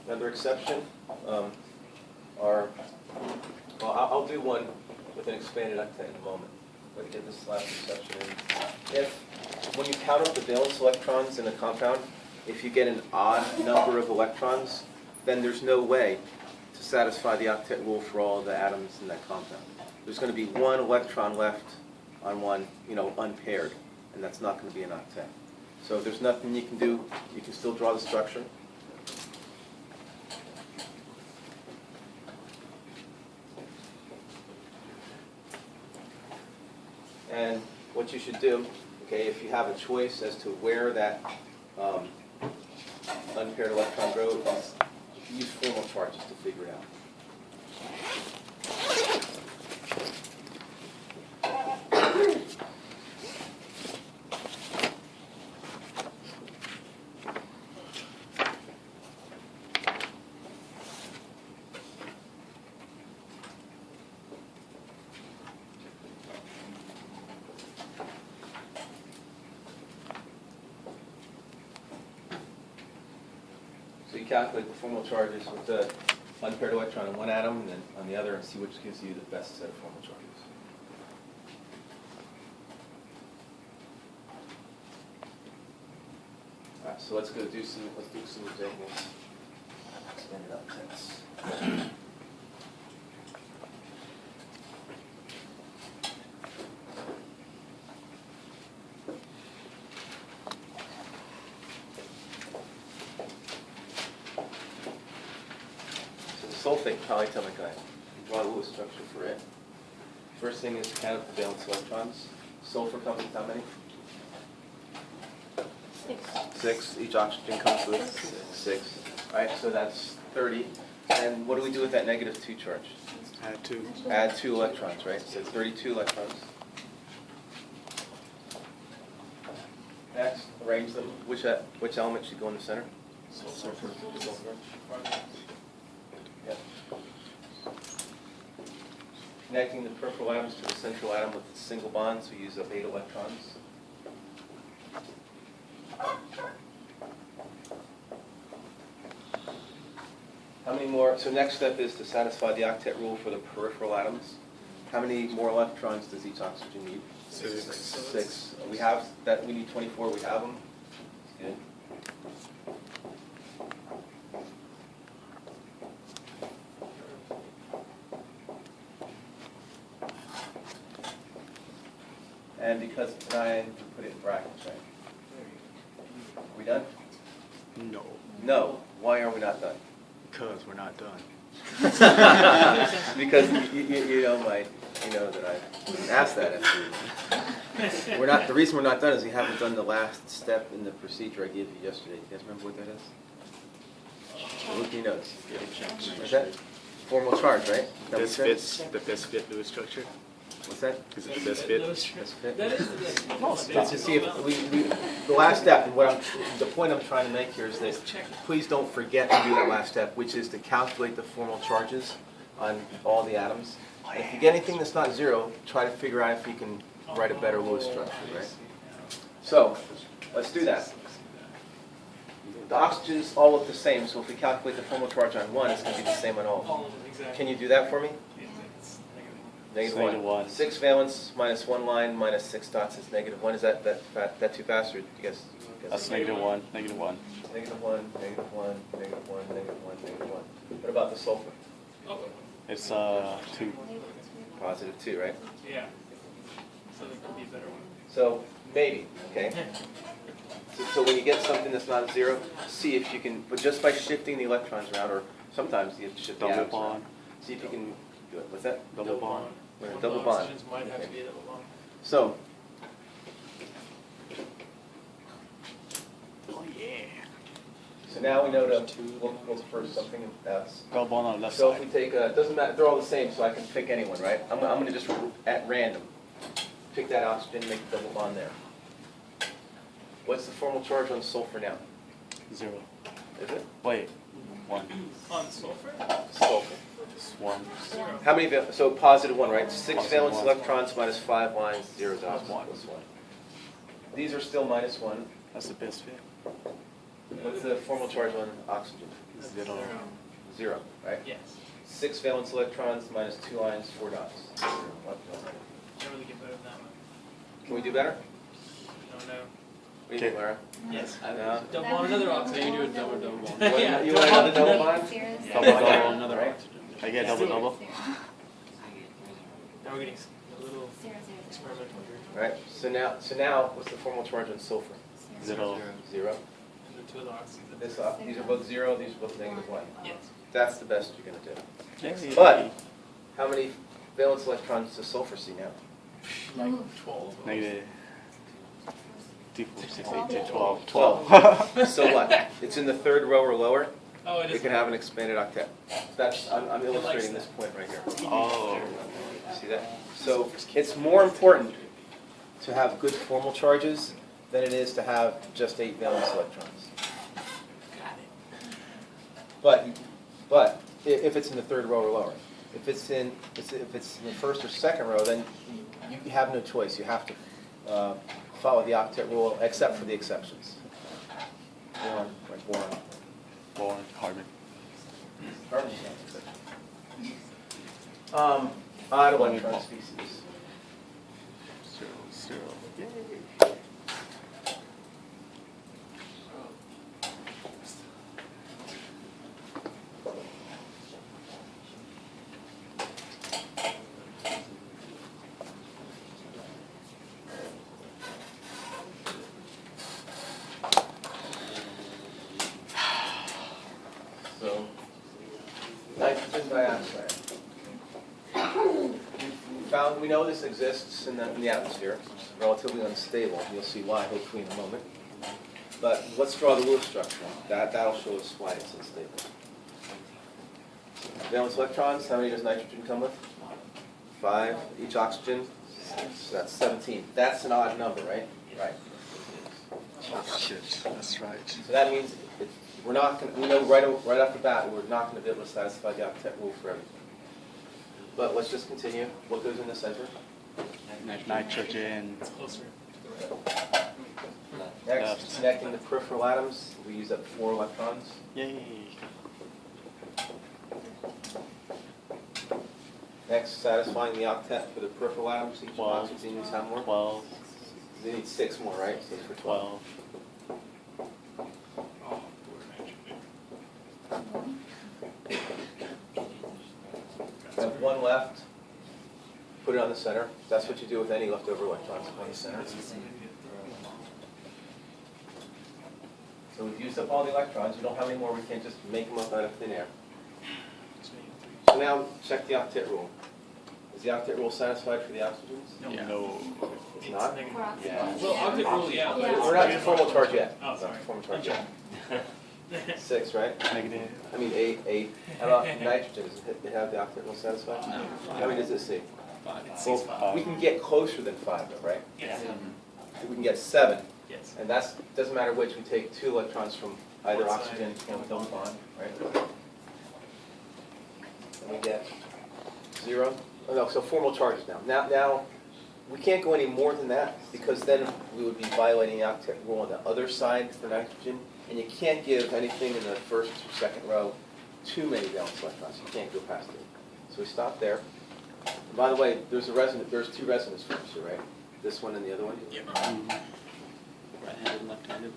Another exception are, well, I'll do one with an expanded octet in a moment. But get this last exception in. When you count up the valence electrons in a compound, if you get an odd number of electrons, then there's no way to satisfy the octet rule for all the atoms in that compound. There's going to be one electron left on one, unpaired, and that's not going to be an octet. So there's nothing you can do. You can still draw the structure. And what you should do, okay, if you have a choice as to where that unpaired electron goes, use formal charges to figure it out. So you calculate the formal charges with the unpaired electron on one atom and then on the other and see which gives you the best set of formal charges. All right, so let's do some examples. Stand it up, thanks. Sulfate polyatomic ion. Draw a Lewis structure for it. First thing is to count up the valence electrons. Sulfur comes with how many? 6. Each oxygen comes with 6. All right, so that's 30. And what do we do with that -2 charge? Add 2. Add 2 electrons, right? So 32 electrons. Next, arrange them. Which element should go in the center? Sulfur. Yep. Connecting the peripheral atoms to the central atom with single bonds, we use up 8 electrons. How many more? So next step is to satisfy the octet rule for the peripheral atoms. How many more electrons does each oxygen need? 6. We have that. We need 24. We have them. Good. And because it's 9, we put it in brackets, right? Are we done? No, No. Why are we not done? because we're not done. Because you know that I asked that after you. We're not. The reason we're not done is we haven't done the last step in the procedure I gave you yesterday. You guys remember what that is? Look at your notes. What's that? Formal charge, right? Is that what you Best said? fits, the best fit Lewis structure. What's that? Is it the best fit? Best fit? That is It's to see if the last step, and the point I'm trying to make here is that please don't forget to do that last step, which is to calculate the formal charges on all the atoms. And if you get anything that's not 0, try to figure out if you can write a better Lewis structure, right? So, let's do that. The oxygens all look the same, so if we calculate the formal charge on one, it's going to be the same on all. All of them, exactly. Can you do that for me? It's -1. -1. 6 valence minus 1 line minus 6 dots is -1. Is that too fast, or do you guys? That's -1, -1. -1, -1, -1, -1, -1. What about the sulfur? Oh, It's 2. Positive 2, right? yeah. So there could be a better one. So maybe, okay. So when you get something that's not 0, see if you can, but just by shifting the electrons around, or sometimes you have to shift the Double atoms around. bond. See if you can do it. What's that? Double bond. Wait, One double of the bond. oxygens might have to Okay. be a double bond. So, Oh yeah. so now we know to look for something else. Double bond on the left So if we side. take, it doesn't matter, they're all the same, so I can pick anyone, right? I'm going to just, at random, pick that oxygen, make a double bond there. What's the formal charge on sulfur now? 0. Is it? Wait. 1. On sulfur? Sulfur. Just 1. Zero. How many, so positive 1, right? 6 Positive valence 1. electrons minus 5 lines, 0 dots, Plus 1. plus 1. These are still -1. That's the best fit. What's the formal charge on oxygen? 0. 0, right? Yes. 6 valence electrons minus 2 lines, 4 dots. Can't really get better than that one. Can we do better? No, no. What do you think, Laura? Yes. No? Double on another Then oxygen. you do a double bond. Yeah, You want another double bond? Serious? Double, Yeah. double, Another Right. oxygen. I get Yeah. double, double. Now we're getting a little experimental here. Right, so now, what's the formal charge on sulfur? 0. 0. And the two other oxygens. These are both 0, these are both -1. Yes. That's the best you're gonna do. Yay. But- How many valence electrons does sulfur see now? Like 12. Negative. 2, 4, 6, 8, 10, 12. 12. So what? It's in the third row or lower, Oh, it it is. can have an expanded octet. I'm illustrating this point right here. Oh. See that? So it's more important to have good formal charges than it is to have just 8 valence electrons. Got it. But if it's in the third row or lower, if it's in the first or second row, then you have no choice. You have to follow the octet rule, except for the exceptions. Boron, like boron. Boron, carbon. Carbon's not an exception. Odd electron species. 0, 0. Yay. So, nitrogen dioxide. We know this exists in the atmosphere. It's relatively unstable. You'll see why, hopefully, in a moment. But let's draw the Lewis structure. That'll show us why it's unstable. Valence electrons, how many does nitrogen come with? 5. Each oxygen, so that's 17. That's an odd number, right? Right. Oh, shit. That's right. So that means we're not going to, we know right off the bat, we're not going to be able to satisfy the octet rule for everything. But let's just continue. What goes in the center? Nitrogen. It's closer to the right. Next, connecting the peripheral atoms, we use up 4 electrons. Yay. Next, satisfying the octet for the peripheral atoms, each 12. oxygen needs how more? 12. They need 6 more, right? So for 12. 12. Oh, poor nitrogen. Have 1 left, put it on the center. That's what you do with any leftover electrons on the center. So we've used up all the electrons. You don't have any more, we can't just make them up out of thin air. So now, check the octet rule. Is the octet rule satisfied for the oxygens? No. Yeah. No. It's not? negative. Yeah. Well, octet rule, yeah. but Yeah. it's We're not to negative. formal charge yet. Oh, Not sorry. to formal charge Okay. yet. 6, right? Negative. I mean 8. How about nitrogen? Does it have the octet rule satisfied? No. How many does it see? 5. It's Well, 6-5. we can get closer than 5 though, right? Yes. We can get 7. Yes. And that's, doesn't matter which, we take 2 electrons from either One side. oxygen and double bond, right? And we get 0. Oh, no, so formal charges now. Now, we can't go any more than that, because then we would be violating the octet rule on the other side for nitrogen, and you can't give anything in the first or second row too many valence electrons. You can't go past it. So we stop there. And by the way, there's 2 resonance forms here, right? This one and the other one? Yep. Right-handed and left-handed.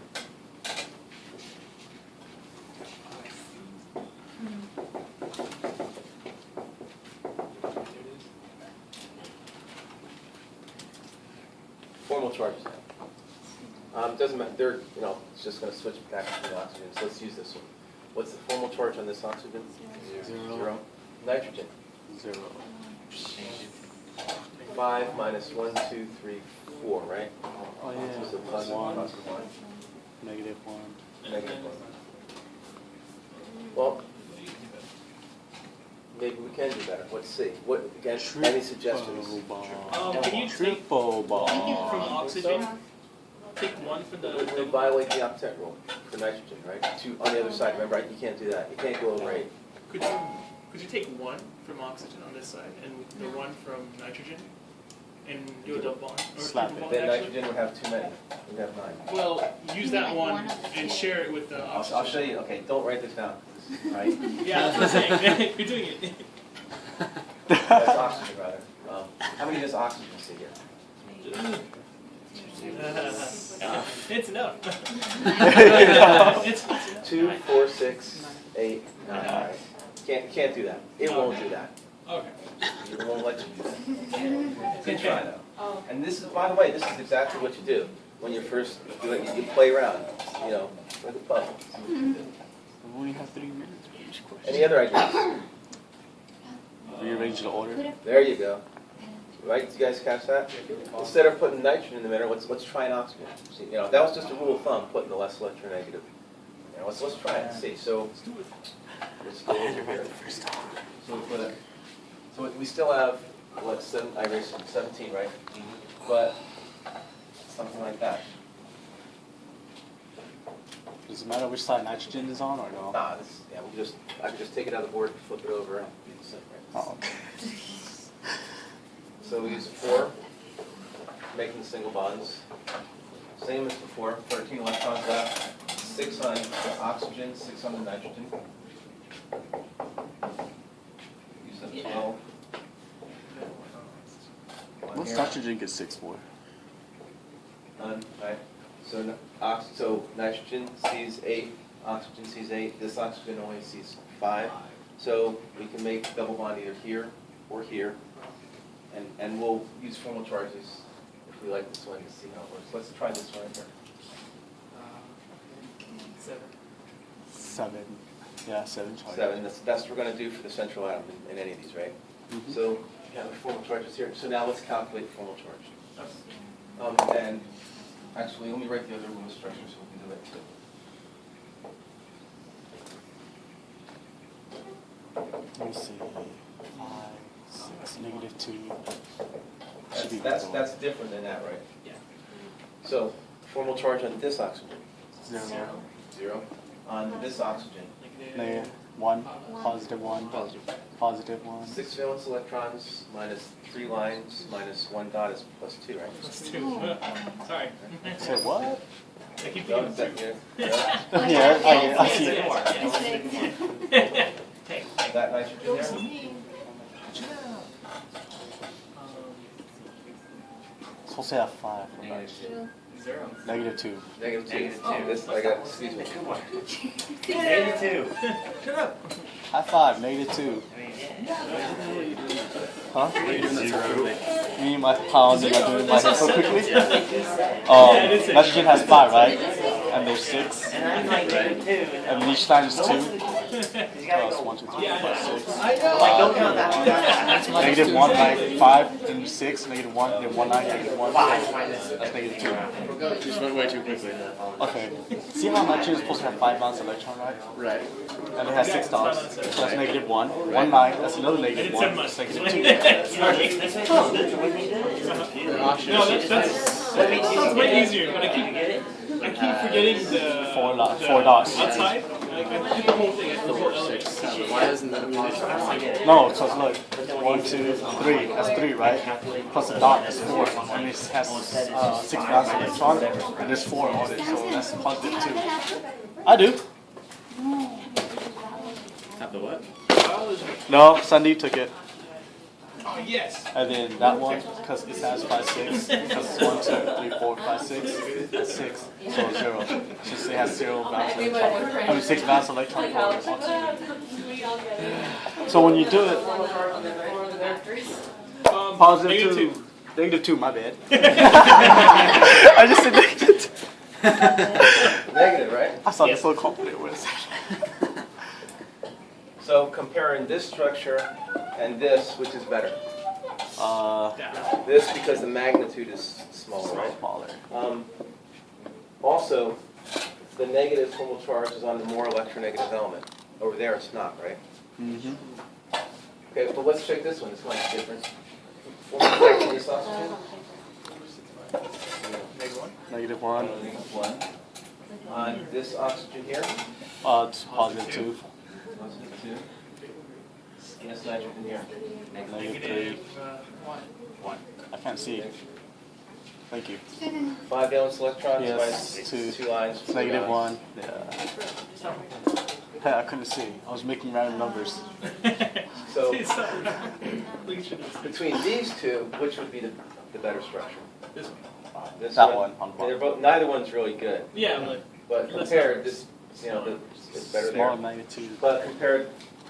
There it is. Formal charges now. Doesn't matter, they're, it's just going to switch back to the oxygen. So let's use this one. What's the formal charge on this oxygen? 0. Nitrogen. 0. 5 minus 1, 2, 3, 4, right? Oh, yeah. So plus 1. 1. Negative 1. Negative 1. Well, maybe we can do better. Let's see. What, again, any suggestions? Triple bond. Can you take Triple from bond. oxygen? Take one for the. It would violate the octet rule for nitrogen, right? 2 on the other side, remember, you can't do that. You can't go over 8. Could you take one from oxygen on this side and the one from nitrogen, and do a double bond or Slap triple it. bond Then actually? nitrogen would have too many. We'd have 9. Well, use that Like one one of the and two. share it with the oxygen. I'll show you. Okay, don't write this down. Right? Yeah, that's what I'm saying. You're doing it. That's oxygen, rather. How many does oxygen see here? It's enough. It's enough. 2, 4, 6, 8, 9. Can't do that. It won't do that. Okay. It won't let you do that. Good try though. And this is, by the way, this is exactly what you do when you're first doing it. You play around, you know, with a puzzle. We only have 3 minutes for each question. Any other ideas? Rearrange the order. There you go. Right? You guys catch that? Instead of putting nitrogen in the middle, let's try an oxygen. See, you know, that was just a rule of thumb, putting the less electronegative. You know, let's try it and see. So let's go over here. So we put it. So we still have what, 17, right? But something like that. Does it matter which side nitrogen is on or no? Nah, this, yeah, I can just take it out of the board, flip it over, and do the same, right? Oh, okay. So we use 4, making the single bonds. Same as before, 13 electrons left, 6 on the oxygen, 6 on the nitrogen. Use them as well. One What's here. nitrogen get 6 for? None, right? So, so nitrogen sees 8, oxygen sees 8, this oxygen only sees 5. So we can make double bond either here or here. And we'll use formal charges if we like this one to see how it works. Let's try this one here. 7. 7. Yeah, 7 charges. 7, that's what we're going to do for the central atom in any of these, right? Mhm. So we have the formal charges here. So now let's calculate the formal charge. And actually, let me write the other rule of structure so we can do that too. Let me see. 5, 6, -2. Should be That's different than that, right? Yeah. So formal charge on this oxygen, 0. 0. On this oxygen, Negative 1. Positive 1. Positive 1. 6 valence electrons minus 3 lines minus 1 dot is plus 2, right? Plus 2. Sorry. Say what? I keep No, thinking is that 2. here? Yeah, I see it. Hey. That nitrogen there? Supposed to have 5. For -0. -2. -2. This, I got, excuse me. Shut up. High 5, -2. Huh? Me, my pound, am I doing my head so quickly? Nitrogen has 5, right? And there's 6. And each time is 2. Oh, it's 1, 2, 3, 4, 5, 6. Negative 1, like 5, then 6, -1, then 1, 9, -1. That's -2. Just went way too quickly. Okay. See how nitrogen is supposed to have 5 valence electron, right? Right. And it has 6 dots. So that's -1. 1, 9, that's another -1. That's -2. Sorry. No, that sounds way easier, but I keep forgetting the 4 dots. outside. Like, I did the whole thing. I did the whole element. Why isn't that a positive? No, so it's look. 1, 2, 3. That's 3, right? Plus a dot is 4. And it has 6 valence electron. And there's 4 on it, so that's +2. I do. Have the what? No, Sandeep took it. Oh, yes. And then that one, because it has 5, 6, because it's 1, 2, 3, 4, 5, 6, that's 6, so 0. Since it has 0 valence electron, I mean 6 valence electron for oxygen. So when you do it, positive 2, -2, my bad. I just said -2. Negative, right? I sounded so confident with it. So comparing this structure and this, which is better? This because the magnitude is smaller, right? Smaller. Also, the negative formal charge is on the more electronegative element. Over there it's not, right? Mm-hmm. Okay, but let's check this one. This might be different. Formal charge on this oxygen? -1. -1. On this oxygen here? It's positive 2. Positive 2. Yes, nitrogen here. -3. 1. I can't see. Thank you. 5 valence electrons Yes, by 2. 2 lines. It's -1. Yeah. Hey, I couldn't see. I was making random numbers. So We should do between these two, which would be the better structure? this one. This That one on They're bottom. both, neither one's really good, Yeah, but but Let's compared, not- this, it's better Smaller there. magnitude. But compared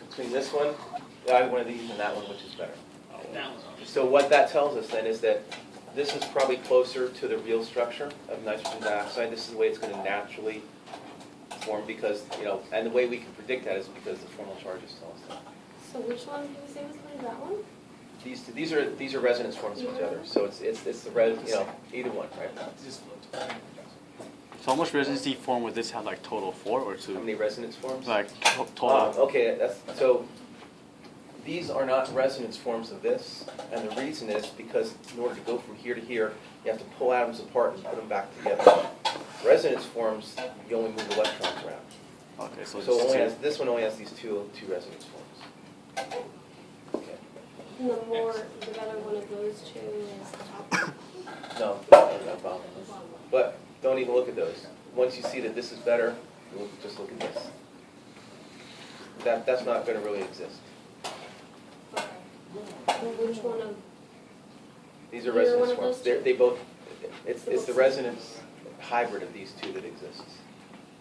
between this one, either one of these and that one, which is better. that one's obviously. So what that tells us then is that this is probably closer to the real structure of nitrogen dioxide. This is the way it's going to naturally form because, and the way we can predict that is because the formal charges tell us that. So which one did you say was going, that one? These are resonance forms of each other. So it's the either one, right? Just float. So how much resonancy form would this have, like total 4 or 2? How many resonance forms? Like total. Okay, so these are not resonance forms of this, and the reason is because in order to go from here to here, you have to pull atoms apart and put them back together. Resonance forms, you only move electrons around. Okay, so, So it's this one only has these two resonance forms. Okay. And the better one of those two is the top No, no problem. one. But don't even look at those. Once you see that this is better, just look at this. That's not going to really exist. Okay. And which one of, These are Either resonance one of forms. those two? They both, it's the resonance hybrid of these two that exists.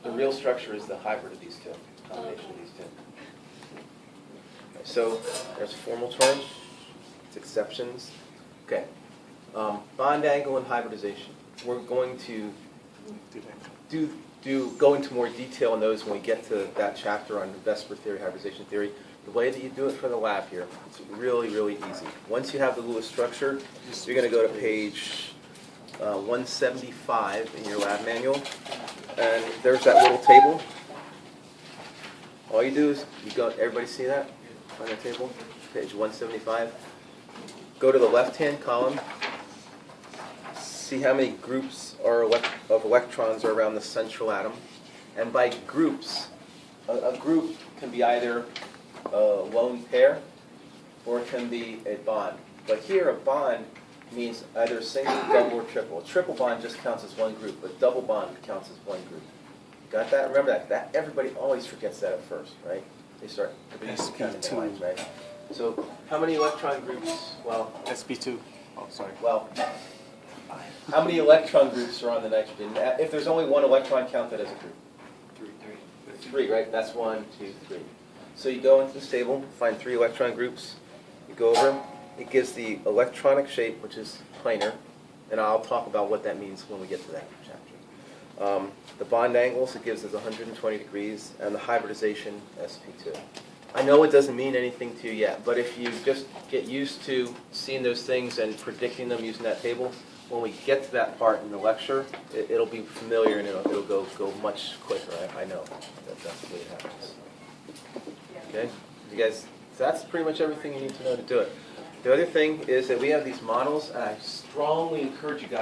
The real structure is the hybrid of these two, combination of these two. So there's formal charge, it's exceptions. Okay. Bond angle and hybridization. We're going to go into more detail on those when we get to that chapter on Vesper theory, hybridization theory. The way that you do it for the lab here, it's really, really easy. Once you have the Lewis structure, you're going to go to page 175 in your lab manual, and there's that little table. All you do is, everybody see that on the table? Page 175. Go to the left-hand column, see how many groups of electrons are around the central atom, and by groups, a group can be either a lone pair, or it can be a bond. But here, a bond means either a single, double, or triple. A triple bond just counts as one group. A double bond counts as one group. Got that? Remember that everybody always forgets that at first, right? They start counting their lines, right? So, how many electron groups? Well, SP2. Oh, sorry. How many electron groups are on the nitrogen? If there's only one electron, count that as a group. Three, right? That's 1, 2, 3. So you go into this table, find 3 electron groups, you go over them, it gives the electronic shape, which is planar, and I'll talk about what that means when we get to that chapter. The bond angles, it gives us 120 degrees, and the hybridization, sp2. I know it doesn't mean anything to you yet, but if you just get used to seeing those things and predicting them using that table, when we get to that part in the lecture, it'll be familiar and it'll go much quicker. I know that's the way it happens. Okay, you guys, so that's pretty much everything you need to know to do it. The other thing is that we have these models, and I strongly encourage you guys